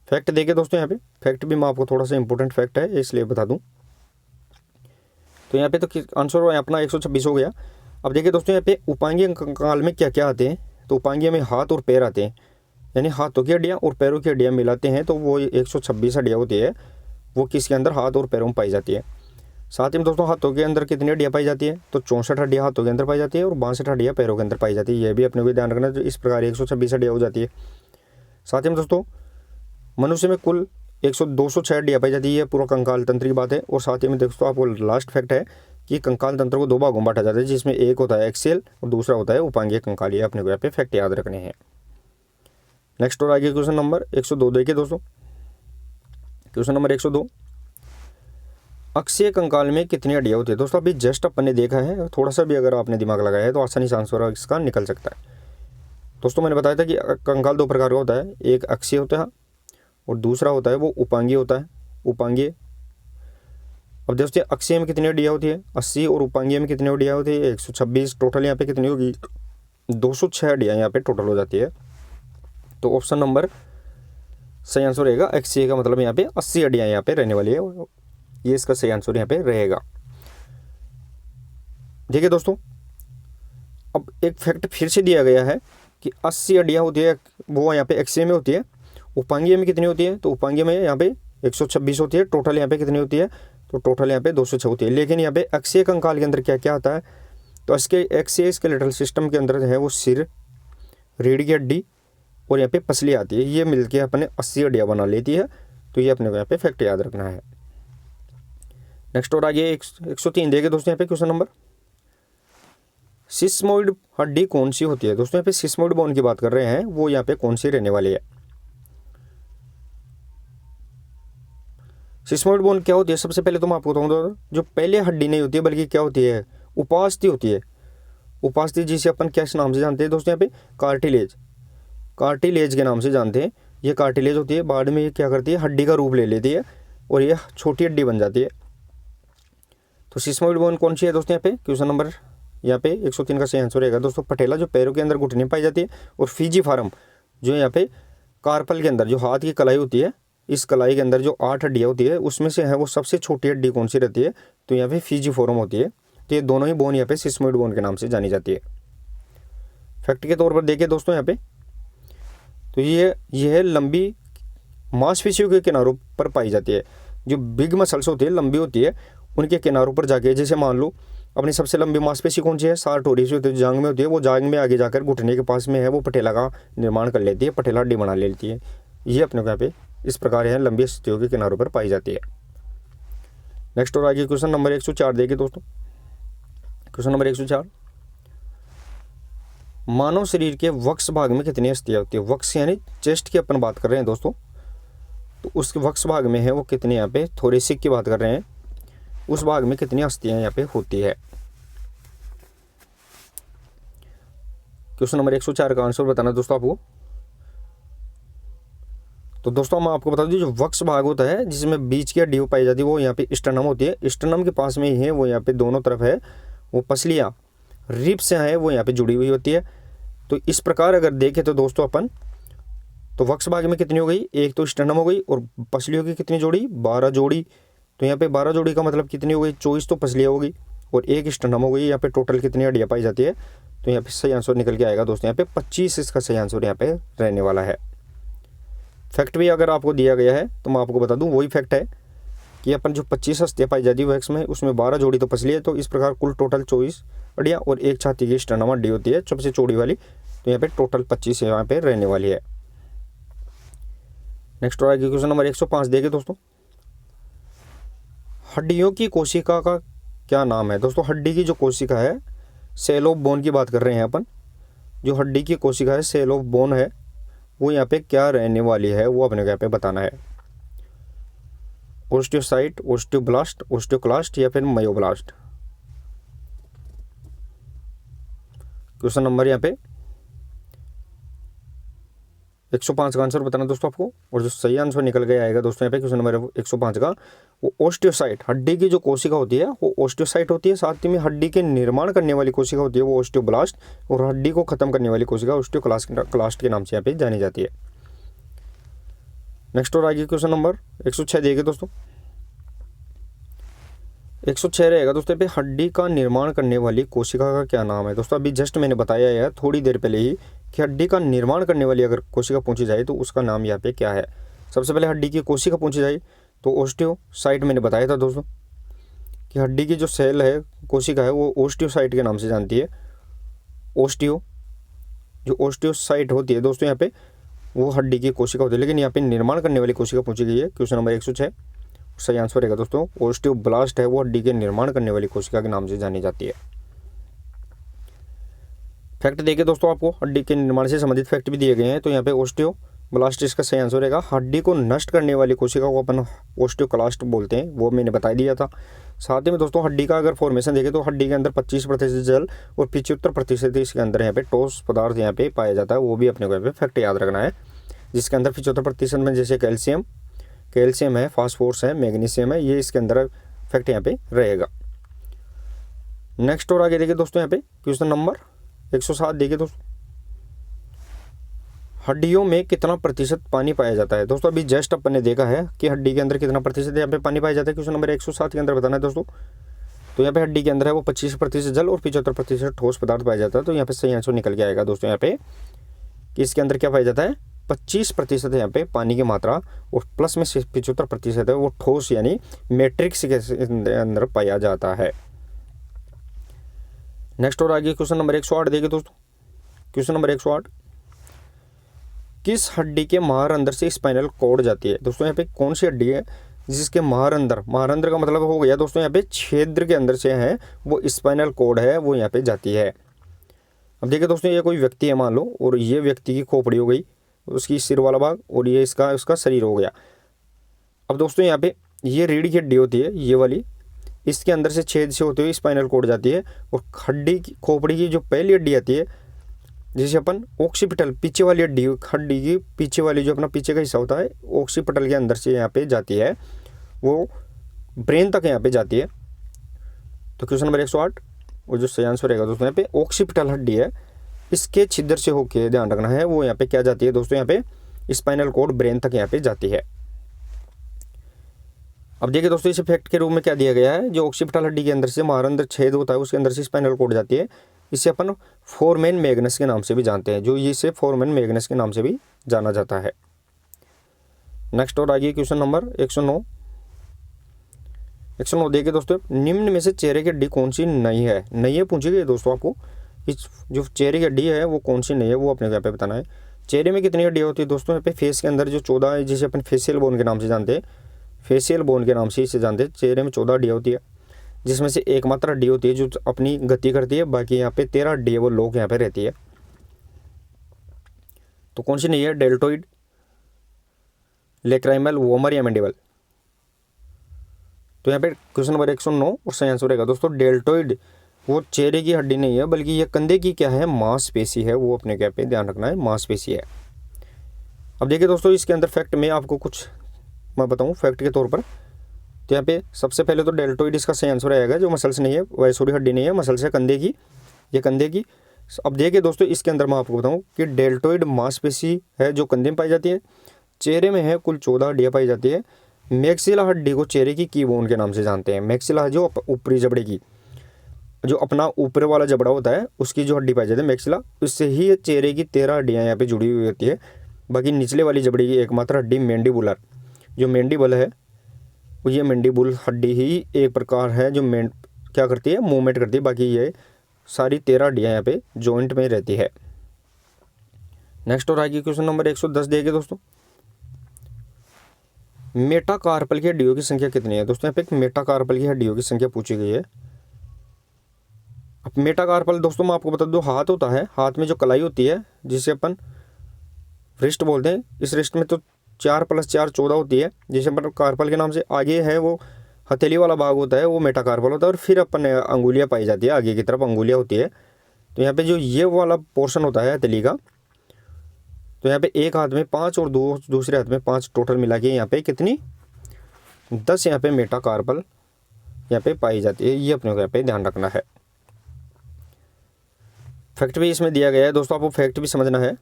फैक्ट देखिए दोस्तों, यहाँ पे फैक्ट भी मैं आपको थोड़ा सा इंपॉर्टेंट फैक्ट है इसलिए बता दूँ। तो यहाँ पे तो आंसर अपना 126 हो गया। अब देखिए दोस्तों यहाँ पे उपांगीय कंकाल में क्या क्या आते हैं? तो उपांगीय में हाथ और पैर आते हैं, यानी हाथों की हड्डियाँ और पैरों की हड्डियाँ मिलाते हैं तो वो 126 हड्डियाँ होती है, वो किसके अंदर? हाथ और पैरों में पाई जाती है। साथ ही में दोस्तों हाथों के अंदर कितनी हड्डियाँ पाई जाती है? तो 64 हड्डियाँ हाथों के अंदर पाई जाती है और 62 हड्डियाँ पैरों के अंदर पाई जाती है। ये भी अपने को ध्यान रखना, तो इस प्रकार 126 हड्डियाँ हो जाती है। साथ ही में दोस्तों मनुष्य में कुल 206 हड्डियाँ पाई जाती है, पूरा कंकाल तंत्र की बात है। और साथ ही में दोस्तों आपको लास्ट फैक्ट है कि कंकाल तंत्र को 2 भागों में बांटा जाता है, जिसमें एक होता है एक्सियल और दूसरा होता है उपांगीय कंकाल। ये अपने को यहाँ पे फैक्ट याद रखने हैं। नेक्स्ट और आगे क्वेश्चन नंबर 102 देखिए दोस्तों। क्वेश्चन नंबर 102, अक्षीय कंकाल में कितनी हड्डियाँ होती है? दोस्तों अभी जस्ट अपन ने देखा है, थोड़ा सा भी अगर आपने दिमाग लगाया है तो आसानी से आंसर इसका निकल सकता है। दोस्तों मैंने बताया था कि कंकाल 2 प्रकार का होता है, एक अक्षीय होता है और दूसरा होता है वो उपांगीय होता है, उपांगीय। अब दोस्तों अक्षीय में कितनी हड्डियाँ होती है? 80 और उपांगीय में कितनी हड्डियाँ होती है? 126। टोटल यहाँ पे कितनी होगी? 206 हड्डियाँ यहाँ पे टोटल हो जाती है। तो ऑप्शन नंबर सही आंसर रहेगा अक्षीय का, मतलब यहाँ पे 80 हड्डियाँ यहाँ पे रहने वाली है, ये इसका सही आंसर यहाँ पे रहेगा। देखिए दोस्तों अब एक फैक्ट फिर से दिया गया है कि 80 हड्डियाँ होती है वो यहाँ पे अक्षीय में होती है, उपांगीय में कितनी होती है? तो उपांगीय में यहाँ पे 126 होती है। टोटल यहाँ पे कितनी होती है? तो टोटल यहाँ पे 206 होती है। लेकिन यहाँ पे अक्षीय कंकाल के अंदर क्या क्या आता है? तो इसके अक्षीय स्केलेटल सिस्टम के अंदर है वो सिर, रीढ़ की हड्डी और यहाँ पे पसली आती है, ये मिलके अपने 80 हड्डियाँ बना लेती है। तो ये अपने को यहाँ पे फैक्ट याद रखना है। नेक्स्ट और आगे 103 देखिए दोस्तों यहाँ पे क्वेश्चन नंबर, सिस्मोइड हड्डी कौन सी होती है? दोस्तों यहाँ पे सिस्मोइड बोन की बात कर रहे हैं, वो यहाँ पे कौन सी रहने वाली है? सिस्मोइड बोन क्या होती है? सबसे पहले तो मैं आपको बताऊंगा, जो पहले हड्डी नहीं होती है बल्कि क्या होती है? उपास्थि होती है। उपास्थि जिसे अपन किस नाम से जानते हैं दोस्तों? यहाँ पे कार्टिलेज, कार्टिलेज के नाम से जानते हैं। ये कार्टिलेज होती है, बाद में ये क्या करती है? हड्डी का रूप ले लेती है और ये छोटी हड्डी बन जाती है। तो सिस्मोइड बोन कौन सी है दोस्तों? यहाँ पे क्वेश्चन नंबर यहाँ पे 103 का सही आंसर रहेगा दोस्तों पटेला, जो पैरों के अंदर घुटने पाई जाती है, और फीजी फार्म जो यहाँ पे कार्पल के अंदर जो हाथ की कलाई होती है इस कलाई के अंदर जो 8 हड्डियाँ होती है उसमें से है वो सबसे छोटी हड्डी कौन सी रहती है, तो यहाँ पे फिजिफोरम होती है। तो ये दोनों ही बोन यहाँ पे सिस्मोइड बोन के नाम से जानी जाती है। फैक्ट के तौर पर देखिए दोस्तों यहाँ पे, तो यह लंबी मांसपेशियों के किनारों पर पाई जाती है। जो बिग मसल्स होती है, लंबी होती है, उनके किनारों पर जाके, जैसे मान लो अपनी सबसे लंबी मांसपेशी कौन सी है, सारटोरियस होती है, जांग में होती है। वो जांग में आगे जाकर घुटने के पास में है वो पटेला का निर्माण कर लेती है, पटेला हड्डी बना लेती है। ये अपने को यहाँ पे इस प्रकार है लंबी स्थितियों के किनारों पर पाई जाती है। नेक्स्ट और आगे क्वेश्चन नंबर 104 देखिए दोस्तों। क्वेश्चन नंबर 104, मानव शरीर के वक्ष भाग में कितनी अस्थियाँ होती है। वक्ष यानी चेस्ट की अपन बात कर रहे हैं दोस्तों, तो उसके वक्ष भाग में है वो कितनी, यहाँ पे थोरेसिक की बात कर रहे हैं, उस भाग में कितनी अस्थियाँ यहाँ पे होती है। क्वेश्चन नंबर 104 का आंसर बताना दोस्तों आपको। तो दोस्तों मैं आपको बता दूं, जो वक्ष भाग होता है जिसमें बीच की हड्डी पाई जाती है वो यहाँ पे स्टर्नम होती है। स्टर्नम के पास में ही है वो यहाँ पे दोनों तरफ है वो पसलियाँ रिब्स है वो यहाँ पे जुड़ी हुई होती है। तो इस प्रकार अगर देखें तो दोस्तों अपन, तो वक्ष भाग में कितनी हो गई, एक तो स्टर्नम हो गई और पसलियों की कितनी जोड़ी, 12 जोड़ी। तो यहाँ पे 12 जोड़ी का मतलब कितनी हो गई, 24 तो पसलियाँ हो गई और एक स्टर्नम हो गई। यहाँ पे टोटल कितनी हड्डियाँ पाई जाती है, तो यहाँ पे सही आंसर निकल के आएगा दोस्तों, यहाँ पे 25 इसका सही आंसर यहाँ पे रहने वाला है। फैक्ट भी अगर आपको दिया गया है तो मैं आपको बता दूं, वही फैक्ट है कि अपन जो 25 अस्थियाँ पाई जाती है वैक्स में, उसमें 12 जोड़ी तो पसली है। तो इस प्रकार कुल टोटल 24 हड्डियाँ और एक छाती की स्टर्नम हड्डी होती है सबसे चौड़ी वाली। तो यहाँ पे टोटल 25 यहाँ पे रहने वाली है। नेक्स्ट और आगे क्वेश्चन नंबर 105 देखिए दोस्तों। हड्डियों की कोशिका का क्या नाम है। दोस्तों हड्डी की जो कोशिका है, सेल ऑफ बोन की बात कर रहे हैं अपन। जो हड्डी की कोशिका है, सेल ऑफ बोन है, वो यहाँ पे क्या रहने वाली है वो अपने को यहाँ पे बताना है। ओस्टियोसाइट, ओस्टियोब्लास्ट, ओस्टियोक्लास्ट या फिर मायोब्लास्ट। क्वेश्चन नंबर यहाँ पे 105 का आंसर बताना दोस्तों आपको, और जो सही आंसर निकल के आएगा दोस्तों यहाँ पे क्वेश्चन नंबर 105 का, वो ओस्टियोसाइट, हड्डी की जो कोशिका होती है वो ओस्टियोसाइट होती है। साथ ही में हड्डी के निर्माण करने वाली कोशिका होती है वो ओस्टियोब्लास्ट, और हड्डी को खत्म करने वाली कोशिका ओस्टियोक्लास्ट के नाम से यहाँ पे जानी जाती है। नेक्स्ट और आगे क्वेश्चन नंबर 106 देखिए दोस्तों। 106 रहेगा दोस्तों पे, हड्डी का निर्माण करने वाली कोशिका का क्या नाम है। दोस्तों अभी जस्ट मैंने बताया है थोड़ी देर पहले ही कि हड्डी का निर्माण करने वाली अगर कोशिका पूछी जाए तो उसका नाम यहाँ पे क्या है। सबसे पहले हड्डी की कोशिका पूछी जाए तो ओस्टियोसाइट मैंने बताया था दोस्तों कि हड्डी की जो सेल है, कोशिका है, वो ओस्टियोसाइट के नाम से जानती है। जो ओस्टियोसाइट होती है दोस्तों यहाँ पे वो हड्डी की कोशिका होती है, लेकिन यहाँ पे निर्माण करने वाली कोशिका पूछी गई है। क्वेश्चन नंबर 106 सही आंसर रहेगा दोस्तों, ओस्टियोब्लास्ट है वो हड्डी के निर्माण करने वाली कोशिका के नाम से जानी जाती है। फैक्ट देखिए दोस्तों, आपको हड्डी के निर्माण से संबंधित फैक्ट भी दिए गए हैं। तो यहाँ पे ओस्टियोब्लास्ट इसका सही आंसर रहेगा। हड्डी को नष्ट करने वाली कोशिका को अपन ओस्टियोक्लास्ट बोलते हैं, वो मैंने बता दिया था। साथ ही में दोस्तों हड्डी का अगर फॉर्मेशन देखें तो हड्डी के अंदर 25% जल और 75% इसके अंदर यहाँ पे ठोस पदार्थ यहाँ पे पाया जाता है। वो भी अपने को यहाँ पे फैक्ट याद रखना है, जिसके अंदर 75% में जैसे कैल्शियम है, फास्फोरस है, मैग्नीशियम है, ये इसके अंदर फैक्ट यहाँ पे रहेगा। नेक्स्ट और आगे देखिए दोस्तों, यहाँ पे क्वेश्चन नंबर 107 देखिए दोस्तों। हड्डियों में कितना प्रतिशत पानी पाया जाता है। दोस्तों अभी जस्ट अपन ने देखा है कि हड्डी के अंदर कितना प्रतिशत यहाँ पे पानी पाया जाता है। क्वेश्चन नंबर 107 के अंदर बताना है दोस्तों। तो यहाँ पे हड्डी के अंदर है वो 25% जल और 75% ठोस पदार्थ पाया जाता है। तो यहाँ पे सही आंसर निकल के आएगा दोस्तों यहाँ पे कि इसके अंदर क्या पाया जाता है, 25% यहाँ पे पानी की मात्रा और प्लस में 75% है वो ठोस यानी मैट्रिक्स के अंदर पाया जाता है। नेक्स्ट और आगे क्वेश्चन नंबर 108 देखिए दोस्तों। क्वेश्चन नंबर 108, किस हड्डी के महारंध्र से स्पाइनल कॉर्ड जाती है। दोस्तों यहाँ पे कौन सी हड्डी है जिसके महारंध्र का मतलब हो गया दोस्तों यहाँ पे छेद्र के अंदर से है वो स्पाइनल कॉर्ड है वो यहाँ पे जाती है। अब देखिए दोस्तों, ये कोई व्यक्ति है मान लो, और ये व्यक्ति की खोपड़ी हो गई, उसकी सिर वाला भाग, और ये उसका शरीर हो गया। अब दोस्तों यहाँ पे ये रीढ़ की हड्डी होती है ये वाली, इसके अंदर से छेद से होते हुए स्पाइनल कॉर्ड जाती है। और हड्डी की खोपड़ी की जो पहली हड्डी आती है जिसे अपन ऑक्सीपिटल पीछे वाली हड्डी की पीछे वाली जो अपना पीछे का हिस्सा होता है ऑक्सीपिटल के अंदर से यहाँ पे जाती है, वो ब्रेन तक यहाँ पे जाती है। तो क्वेश्चन नंबर 108 और जो सही आंसर रहेगा दोस्तों यहाँ पे ऑक्सीपिटल हड्डी है, इसके छिद्र से होके ध्यान रखना है वो यहाँ पे क्या जाती है दोस्तों, यहाँ पे स्पाइनल कॉर्ड ब्रेन तक यहाँ पे जाती है। अब देखिए दोस्तों, इस फैक्ट के रूप में क्या दिया गया है, जो ऑक्सीपिटल हड्डी के अंदर से महारंध्र छेद होता है उसके अंदर से स्पाइनल कॉर्ड जाती है, इसे अपन फोरमेन मैग्नस के नाम से भी जानते हैं, जो इसे फोरमेन मैग्नस के नाम से भी जाना जाता है। नेक्स्ट और आगे क्वेश्चन नंबर 109। 109 देखिए दोस्तों, निम्न में से चेहरे की हड्डी कौन सी नहीं है। नहीं है पूछी गई दोस्तों आपको, इस जो चेहरे की हड्डी है वो कौन सी नहीं है, वो अपने यहाँ पे बताना है। चेहरे में कितनी हड्डियाँ होती है दोस्तों, यहाँ पे फेस के अंदर जो 14 है, जिसे अपन फेशियल बोन के नाम से जानते हैं, फेशियल बोन के नाम से इसे जानते हैं। चेहरे में 14 हड्डियाँ होती है, जिसमें से एकमात्र हड्डी होती है जो अपनी गति करती है, बाकी यहाँ पे 13 हड्डी है वो लोग यहाँ पे रहती है। तो कौन सी नहीं है, डेल्टोइड, लेक्राइमल, वोमर या मैंडिबल। तो यहाँ पे क्वेश्चन नंबर 109 और सही आंसर रहेगा दोस्तों डेल्टोइड। वो चेहरे की हड्डी नहीं है, बल्कि ये कंधे की क्या है, मांसपेशी है, वो अपने क्या पे ध्यान रखना है, मांसपेशी है। अब देखिए दोस्तों, इसके अंदर फैक्ट में आपको कुछ मैं बताऊं फैक्ट के तौर पर। तो यहाँ पे सबसे पहले तो डेल्टोइड इसका सही आंसर आएगा, जो मसल्स नहीं है, वैसोरी हड्डी नहीं है, मसल्स है कंधे की, ये कंधे की। अब देखिए दोस्तों, इसके अंदर मैं आपको बताऊं कि डेल्टोइड मांसपेशी है जो कंधे में पाई जाती है। चेहरे में है कुल 14 हड्डियाँ पाई जाती है। मैक्सिला हड्डी को चेहरे की कीबोन के नाम से जानते हैं। मैक्सिला जो ऊपरी जबड़े की, जो अपना ऊपर वाला जबड़ा होता है उसकी जो हड्डी पाई जाती है मैक्सिला, उससे ही चेहरे की 13 हड्डियाँ यहाँ पे जुड़ी हुई होती है। बाकी निचले वाली जबड़े की एकमात्र हड्डी मैंडिबुलर, जो मैंडिबल है, ये मैंडिबुल हड्डी ही एक प्रकार है जो क्या करती है, मूवमेंट करती है। बाकी ये सारी 13 हड्डियाँ यहाँ पे जॉइंट में रहती है। नेक्स्ट और आगे क्वेश्चन नंबर 110 देखिए दोस्तों, मेटाकार्पल की हड्डियों की संख्या कितनी है। दोस्तों यहाँ पे एक मेटाकार्पल की हड्डियों की संख्या पूछी गई है। अब मेटाकार्पल दोस्तों मैं आपको बता दूं, हाथ होता है, हाथ में जो कलाई होती है जिसे अपन रिस्ट बोलते हैं, इस रिस्ट में तो 4 + 4 14 होती है, जिसे अपन कार्पल के नाम से। आगे है वो हथेली वाला भाग होता है, वो मेटाकार्पल होता है, और फिर अपन अंगुलियाँ पाई जाती है, आगे की तरफ अंगुलियाँ होती है। तो यहाँ पे जो ये वाला पोर्शन होता है हथेली का, तो यहाँ पे एक हाथ में 5 और दूसरे हाथ में 5, टोटल मिला के यहाँ पे कितनी 10 यहाँ पे मेटाकार्पल यहाँ पे पाई जाती है। ये अपने को यहाँ पे ध्यान रखना है। फैक्ट भी इसमें दिया गया है दोस्तों, आपको फैक्ट भी समझना है।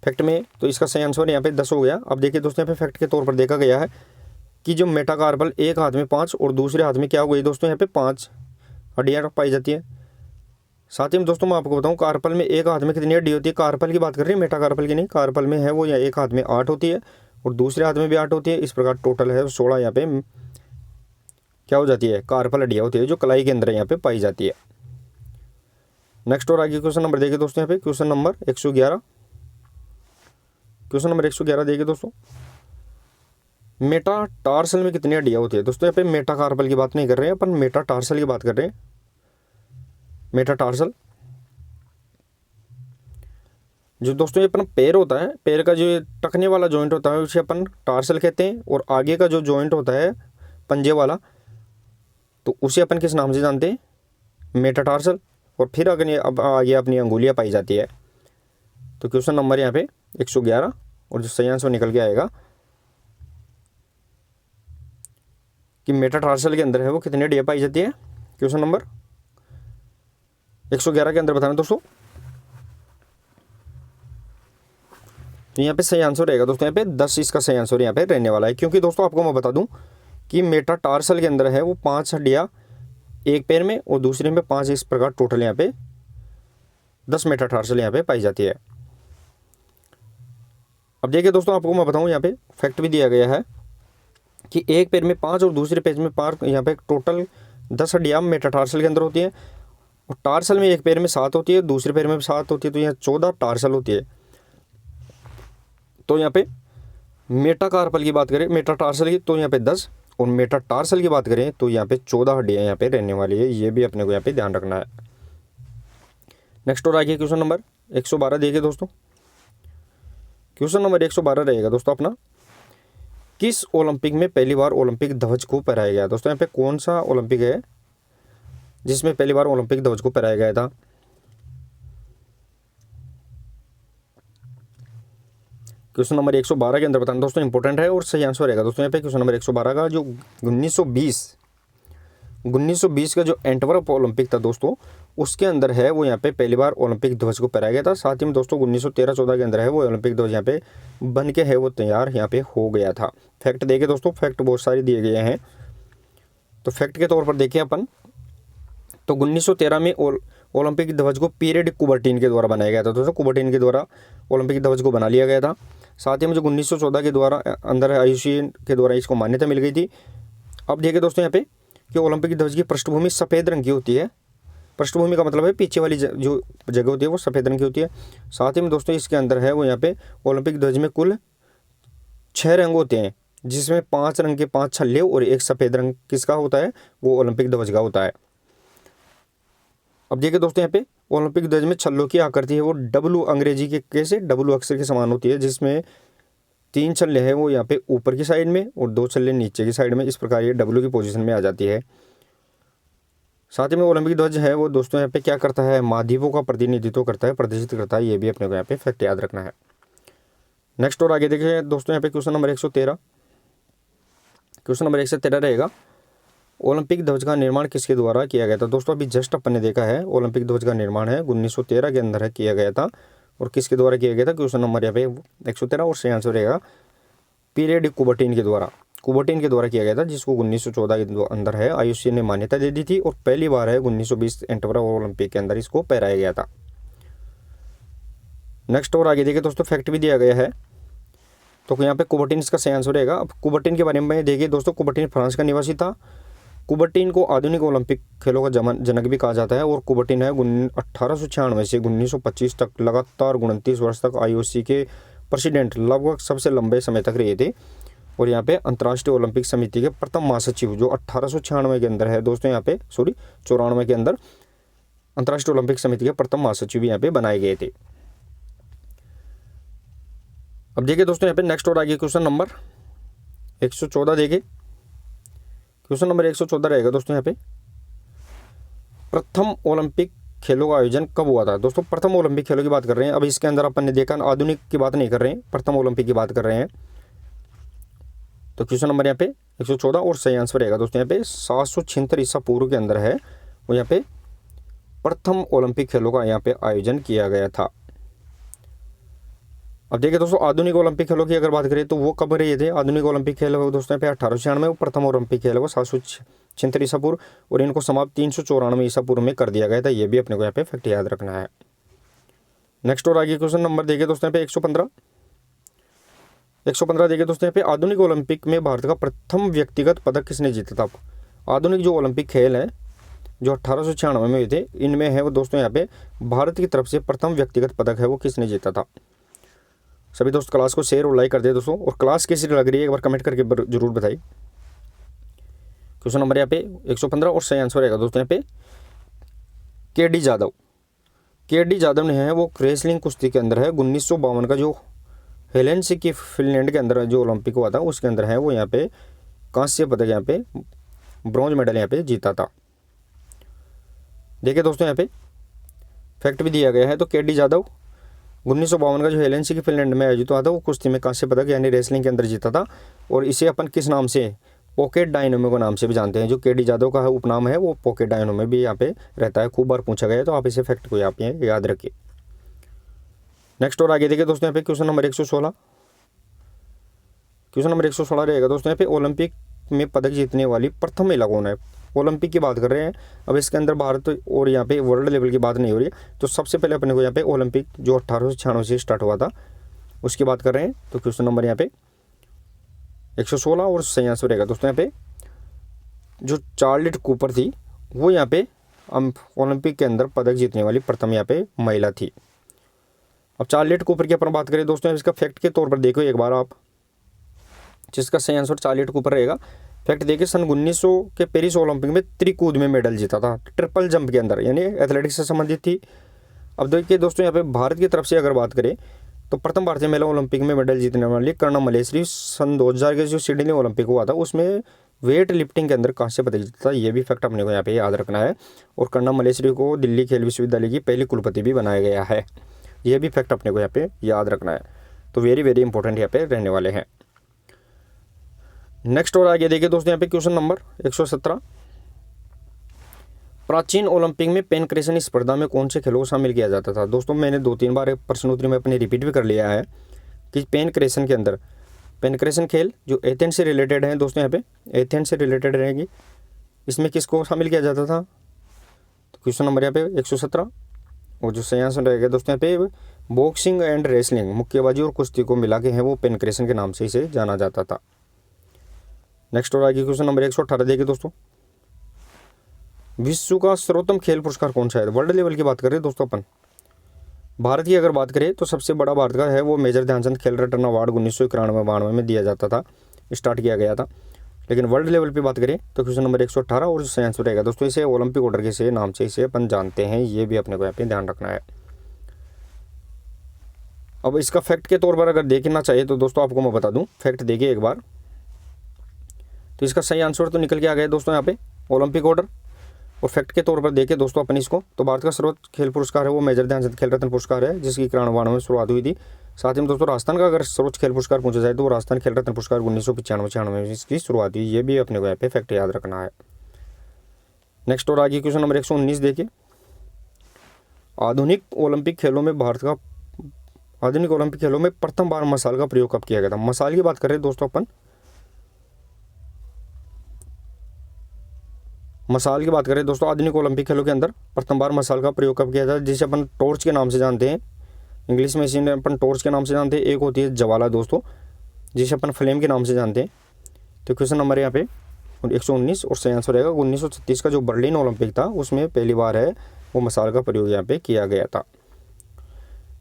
फैक्ट में तो इसका सही आंसर यहाँ पे 10 हो गया। अब देखिए दोस्तों, यहाँ पे फैक्ट के तौर पर देखा गया है कि जो मेटाकार्पल एक हाथ में 5 और दूसरे हाथ में क्या हो गई दोस्तों, यहाँ पे 5 हड्डियाँ पाई जाती है। साथ ही में दोस्तों मैं आपको बताऊँ, कार्पल में एक हाथ में कितनी हड्डी होती है, कार्पल की बात कर रही है, मेटाकार्पल की नहीं। कार्पल में है वो या एक हाथ में 8 होती है और दूसरे हाथ में भी 8 होती है। इस प्रकार टोटल है 16 यहाँ पे क्या हो जाती है, कार्पल हड्डियाँ होती है, जो कलाई के अंदर यहाँ पे पाई जाती है। नेक्स्ट और आगे क्वेश्चन नंबर देखिए दोस्तों, यहाँ पे क्वेश्चन नंबर 111। क्वेश्चन नंबर 111 देखिए दोस्तों, मेटाटार्सल में कितनी हड्डियाँ होती है। दोस्तों यहाँ पे मेटाकार्पल की बात नहीं कर रहे हैं अपन, मेटाटार्सल की बात कर रहे हैं। मेटाटार्सल जो दोस्तों ये अपना पैर होता है, पैर का जो ये टकने वाला जॉइंट होता है उसे अपन टार्सल कहते हैं, और आगे का जो जॉइंट होता है पंजे वाला, तो उसे अपन किस नाम से जानते हैं, मेटाटार्सल। और फिर अगर अब आगे अपनी अंगुलियाँ पाई जाती है। तो क्वेश्चन नंबर यहाँ पे 111 और जो सही आंसर निकल के आएगा कि मेटाटार्सल के अंदर है वो कितनी हड्डियाँ पाई जाती है, क्वेश्चन नंबर 111 के अंदर बताना दोस्तों। तो यहाँ पे सही आंसर रहेगा दोस्तों, यहाँ पे 10 इसका सही आंसर यहाँ पे रहने वाला है। क्योंकि दोस्तों आपको मैं बता दूं कि मेटाटार्सल के अंदर है वो 5 हड्डियाँ एक पैर में और दूसरे में 5, इस प्रकार टोटल यहाँ पे 10 मेटाटार्सल यहाँ पे पाई जाती है। अब देखिए दोस्तों, आपको मैं बताऊं यहाँ पे फैक्ट भी दिया गया है कि एक पैर में 5 और दूसरे पैर में 5, यहाँ पे टोटल 10 हड्डियाँ मेटाटार्सल के अंदर होती हैं। और टार्सल में एक पैर में 7 होती है, दूसरे पैर में 7 होती है, तो यहाँ 14 टार्सल होती है। तो यहाँ पे मेटाकार्पल की बात करें, मेटाटार्सल की, तो यहाँ पे 10, और मेटाटार्सल की बात करें तो यहाँ पे 14 हड्डियाँ यहाँ पे रहने वाली है। ये भी अपने को यहाँ पे ध्यान रखना है। नेक्स्ट और आगे क्वेश्चन नंबर 112 देखिए दोस्तों। क्वेश्चन नंबर 112 रहेगा दोस्तों अपना, किस ओलंपिक में पहली बार ओलंपिक ध्वज को फहराया गया। दोस्तों यहाँ पे कौन सा ओलंपिक है जिसमें पहली बार ओलंपिक ध्वज को फहराया गया था। क्वेश्चन नंबर 112 के अंदर बताना दोस्तों इंपॉर्टेंट है और सही आंसर रहेगा दोस्तों यहाँ पे क्वेश्चन नंबर 112 का, जो 1920 का जो एंटवर्प ओलंपिक था दोस्तों, उसके अंदर है वो यहाँ पे पहली बार ओलंपिक ध्वज को फहराया गया था। साथ ही में दोस्तों 1913-14 के अंदर है वो ओलंपिक ध्वज यहाँ पे बन के है वो तैयार यहाँ पे हो गया था। फैक्ट देखे दोस्तों, फैक्ट बहुत सारे दिए गए हैं। तो फैक्ट के तौर पर देखें अपन तो 1913 में ओलंपिक ध्वज को पीरियड कुबर्टिन के द्वारा बनाया गया था। दोस्तों कुबर्टिन के द्वारा ओलंपिक ध्वज को बना लिया गया था। साथ ही में जो 1914 के द्वारा अंदर IOC के द्वारा इसको मान्यता मिल गई थी। अब देखिए दोस्तों यहाँ पे कि ओलंपिक ध्वज की पृष्ठभूमि सफ़ेद रंग की होती है। पृष्ठभूमि का मतलब है पीछे वाली जो जगह होती है वो सफ़ेद रंग की होती है। साथ ही में दोस्तों इसके अंदर है वो यहाँ पे ओलंपिक ध्वज में कुल 6 रंग होते हैं, जिसमें 5 रंग के 5 छल्ले और एक सफ़ेद रंग किसका होता है, वो ओलंपिक ध्वज का होता है। अब देखिए दोस्तों यहाँ पे ओलंपिक ध्वज में छल्लों की आकृति है वो W अंग्रेजी के कैसे W अक्षर के समान होती है, जिसमें 3 छल्ले हैं वो यहाँ पे ऊपर की साइड में और 2 छल्ले नीचे की साइड में। इस प्रकार ये W की पोजीशन में आ जाती है। साथ ही में ओलंपिक ध्वज है वो दोस्तों यहाँ पे क्या करता है, महाद्वीपों का प्रतिनिधित्व करता है, प्रदर्शित करता है। ये भी अपने को यहाँ पे फैक्ट याद रखना है। नेक्स्ट और आगे देखिए दोस्तों यहाँ पे क्वेश्चन नंबर 113। क्वेश्चन नंबर 113 रहेगा, ओलंपिक ध्वज का निर्माण किसके द्वारा किया गया था। दोस्तों अभी जस्ट अपन ने देखा है ओलंपिक ध्वज का निर्माण है 1913 के अंदर है किया गया था, और किसके द्वारा किया गया था। क्वेश्चन नंबर यहाँ पे 113 और सही आंसर रहेगा पीरियड कुबर्टिन के द्वारा। कुबर्टिन के द्वारा किया गया था, जिसको 1914 के अंदर है IOC ने मान्यता दे दी थी, और पहली बार है 1920 एंटवर्प ओलंपिक के अंदर इसको पहराया गया था। नेक्स्ट और आगे देखिए दोस्तों फैक्ट भी दिया गया है। तो यहाँ पे कुबर्टिन इसका सही आंसर रहेगा। अब कुबर्टिन के बारे में देखिए दोस्तों, कुबर्टिन फ्रांस का निवासी था। कुबर्टिन को आधुनिक ओलंपिक खेलों का जनक भी कहा जाता है, और कुबर्टिन है 1896 से 1925 तक लगातार 29 वर्ष तक IOC के प्रेसिडेंट लगभग सबसे लंबे समय तक रहे थे। और यहाँ पे अंतर्राष्ट्रीय ओलंपिक समिति के प्रथम महासचिव जो 1896 के अंदर है दोस्तों, यहाँ पे 94 के अंदर अंतर्राष्ट्रीय ओलंपिक समिति के प्रथम महासचिव यहाँ पे बनाए गए थे। अब देखिए दोस्तों यहाँ पे नेक्स्ट और आगे क्वेश्चन नंबर 114 देखिए। क्वेश्चन नंबर 114 रहेगा दोस्तों यहाँ पे, प्रथम ओलंपिक खेलों का आयोजन कब हुआ था। दोस्तों प्रथम ओलंपिक खेलों की बात कर रहे हैं। अब इसके अंदर अपन ने देखा आधुनिक की बात नहीं कर रहे हैं, प्रथम ओलंपिक की बात कर रहे हैं। तो क्वेश्चन नंबर यहाँ पे 114 और सही आंसर रहेगा दोस्तों यहाँ पे 776 ईसा पूर्व के अंदर है वो यहाँ पे प्रथम ओलंपिक खेलों का यहाँ पे आयोजन किया गया था। अब देखिए दोस्तों आधुनिक ओलंपिक खेलों की अगर बात करें तो वो कब रहे थे। आधुनिक ओलंपिक खेल है दोस्तों यहाँ पे 1896 प्रथम ओलंपिक खेल है वो 776 ईसा पूर्व, और इनको समाप्त 394 ईसा पूर्व में कर दिया गया था। ये भी अपने को यहाँ पे फैक्ट याद रखना है। नेक्स्ट और आगे क्वेश्चन नंबर देखिए दोस्तों यहाँ पे 115 देखिए दोस्तों यहाँ पे, आधुनिक ओलंपिक में भारत का प्रथम व्यक्तिगत पदक किसने जीता था। आधुनिक जो ओलंपिक खेल है जो 1896 में हुए थे, इनमें है वो दोस्तों यहाँ पे भारत की तरफ से प्रथम व्यक्तिगत पदक है वो किसने जीता था। सभी दोस्त क्लास को शेयर और लाइक कर दे दोस्तों, और क्लास कैसी लग रही है एक बार कमेंट करके जरूर बताइए। क्वेश्चन नंबर यहाँ पे 115 और सही आंसर रहेगा दोस्तों यहाँ पे KD जाधव। KD जाधव ने है वो रेसलिंग कुश्ती के अंदर है 1952 का जो हेलेंसिकी फिनलैंड के अंदर जो ओलंपिक हुआ था उसके अंदर है वो यहाँ पे कांस्य पदक यहाँ पे ब्रॉन्ज मेडल यहाँ पे जीता था। देखिए दोस्तों यहाँ पे फैक्ट भी दिया गया है। तो KD जाधव 1952 का जो हेलेंसिकी फिनलैंड में आयोजित हुआ था वो कुश्ती में कांस्य पदक यानी रेसलिंग के अंदर जीता था, और इसे अपन किस नाम से पॉकेट डायनोमो के नाम से भी जानते हैं। जो KD जाधव का है उपनाम है वो पॉकेट डायनोमो भी यहाँ पे रहता है, खूब बार पूछा गया है, तो आप इसे फैक्ट को यहाँ पे याद रखिए। नेक्स्ट और आगे देखिए दोस्तों यहाँ पे क्वेश्चन नंबर 116। क्वेश्चन नंबर 116 रहेगा दोस्तों यहाँ पे, ओलंपिक में पदक जीतने वाली प्रथम महिला कौन है। ओलंपिक की बात कर रहे हैं। अब इसके अंदर भारत और यहाँ पे वर्ल्ड लेवल की बात नहीं हो रही है, तो सबसे पहले अपने को यहाँ पे ओलंपिक जो 1896 से स्टार्ट हुआ था उसकी बात कर रहे हैं। तो क्वेश्चन नंबर यहाँ पे 116 और सही आंसर रहेगा दोस्तों यहाँ पे जो चार्लेट कूपर थी वो यहाँ पे ओलंपिक के अंदर पदक जीतने वाली प्रथम यहाँ पे महिला थी। अब चार्लेट कूपर की अपन बात करें दोस्तों, इसका फैक्ट के तौर पर देखो एक बार आप, जिसका सही आंसर चार्लेट कूपर रहेगा। फैक्ट देखिए सन 1900 के पेरिस ओलंपिक में त्रिकूद में मेडल जीता था, ट्रिपल जंप के अंदर, यानी एथलेटिक्स से संबंधित थी। अब देखिए दोस्तों यहाँ पे भारत की तरफ से अगर बात करें तो प्रथम भारतीय महिला ओलंपिक में मेडल जीतने वाली कर्णम मल्लेश्वरी सन 2000 के जो सिडनी ओलंपिक हुआ था उसमें वेट लिफ्टिंग के अंदर कांस्य पदक जीता था। ये भी फैक्ट अपने को यहाँ पे याद रखना है। और कर्णम मल्लेश्वरी को दिल्ली खेल विश्वविद्यालय की पहली कुलपति भी बनाया गया है। ये भी फैक्ट अपने को यहाँ पे याद रखना है। तो वेरी वेरी इंपॉर्टेंट यहाँ पे रहने वाले हैं। नेक्स्ट और आगे देखिए दोस्तों यहाँ पे क्वेश्चन नंबर 117, प्राचीन ओलंपिक में पेनक्रेशन स्पर्धा में कौन से खेलों को शामिल किया जाता था। दोस्तों मैंने 2-3 बार प्रश्नोत्तरी में अपने रिपीट भी कर लिया है कि पेनक्रेशन के अंदर पेनक्रेशन खेल जो एथेंस से रिलेटेड है दोस्तों, यहाँ पे एथेंस से रिलेटेड रहेगी, इसमें किसको शामिल किया जाता था। तो क्वेश्चन नंबर यहाँ पे 117 और जो सही आंसर रहेगा दोस्तों यहाँ पे बॉक्सिंग एंड रेसलिंग, मुक्केबाजी और कुश्ती को मिला के है वो पेनक्रेशन के नाम से इसे जाना जाता था। नेक्स्ट और आगे क्वेश्चन नंबर 118 देखिए दोस्तों, विश्व का सर्वोत्तम खेल पुरस्कार कौन सा है। वर्ल्ड लेवल की बात करें दोस्तों अपन, भारत की अगर बात करें तो सबसे बड़ा भारत का है वो मेजर ध्यानचंद खेल रत्न अवार्ड 1991-92 में दिया जाता था, स्टार्ट किया गया था। लेकिन वर्ल्ड लेवल पे बात करें तो क्वेश्चन नंबर 118 और सही आंसर रहेगा दोस्तों, इसे ओलंपिक ऑर्डर के से नाम से इसे अपन जानते हैं, ये भी अपने को यहाँ पे ध्यान रखना है। अब इसका फैक्ट के तौर पर अगर देखना चाहिए तो दोस्तों आपको मैं बता दूं, फैक्ट देखिए एक बार, तो इसका सही आंसर तो निकल के आ गया दोस्तों यहाँ पे ओलंपिक ऑर्डर। और फैक्ट के तौर पर देखें दोस्तों अपन इसको, तो भारत का सर्वोच्च खेल पुरस्कार है वो मेजर ध्यानचंद खेल रत्न पुरस्कार है, जिसकी 91 में शुरुआत हुई थी। साथ ही में दोस्तों राजस्थान का अगर सर्वोच्च खेल पुरस्कार पूछा जाए तो वो राजस्थान खेल रत्न पुरस्कार 1995-96 में इसकी शुरुआत हुई, ये भी अपने को यहाँ पे फैक्ट याद रखना है। नेक्स्ट और आगे क्वेश्चन नंबर 119 देखिए, आधुनिक ओलंपिक खेलों में प्रथम बार मसाल का प्रयोग कब किया गया था। मसाल की बात करें दोस्तों अपन, मसाल की बात करें दोस्तों, आधुनिक ओलंपिक खेलों के अंदर प्रथम बार मसाल का प्रयोग कब किया था, जिसे अपन टॉर्च के नाम से जानते हैं, इंग्लिश में इसे अपन टॉर्च के नाम से जानते हैं। एक होती है ज्वाला दोस्तों, जिसे अपन फ्लेम के नाम से जानते हैं। तो क्वेश्चन नंबर यहाँ पे 119 और सही आंसर रहेगा 1936 का जो बर्लिन ओलंपिक था उसमें पहली बार है वो मसाल का प्रयोग यहाँ पे किया गया था।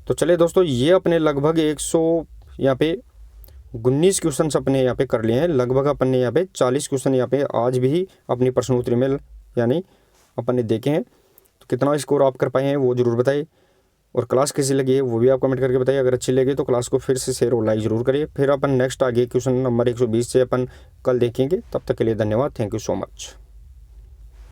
तो चलिए दोस्तों, ये अपने लगभग 100 यहाँ पे 19 क्वेश्चन अपने यहाँ पे कर लिए हैं, लगभग अपन ने यहाँ पे 40 क्वेश्चन यहाँ पे आज भी अपनी प्रश्नोत्तरी में यानी अपन ने देखे हैं। तो कितना स्कोर आप कर पाए हैं वो जरूर बताइए, और क्लास कैसी लगी है वो भी आप कमेंट करके बताइए। अगर अच्छी लगी तो क्लास को फिर से शेयर और लाइक जरूर करिए। फिर अपन नेक्स्ट आगे क्वेश्चन नंबर 120 से अपन कल देखेंगे। तब तक के लिए धन्यवाद, थैंक यू सो मच।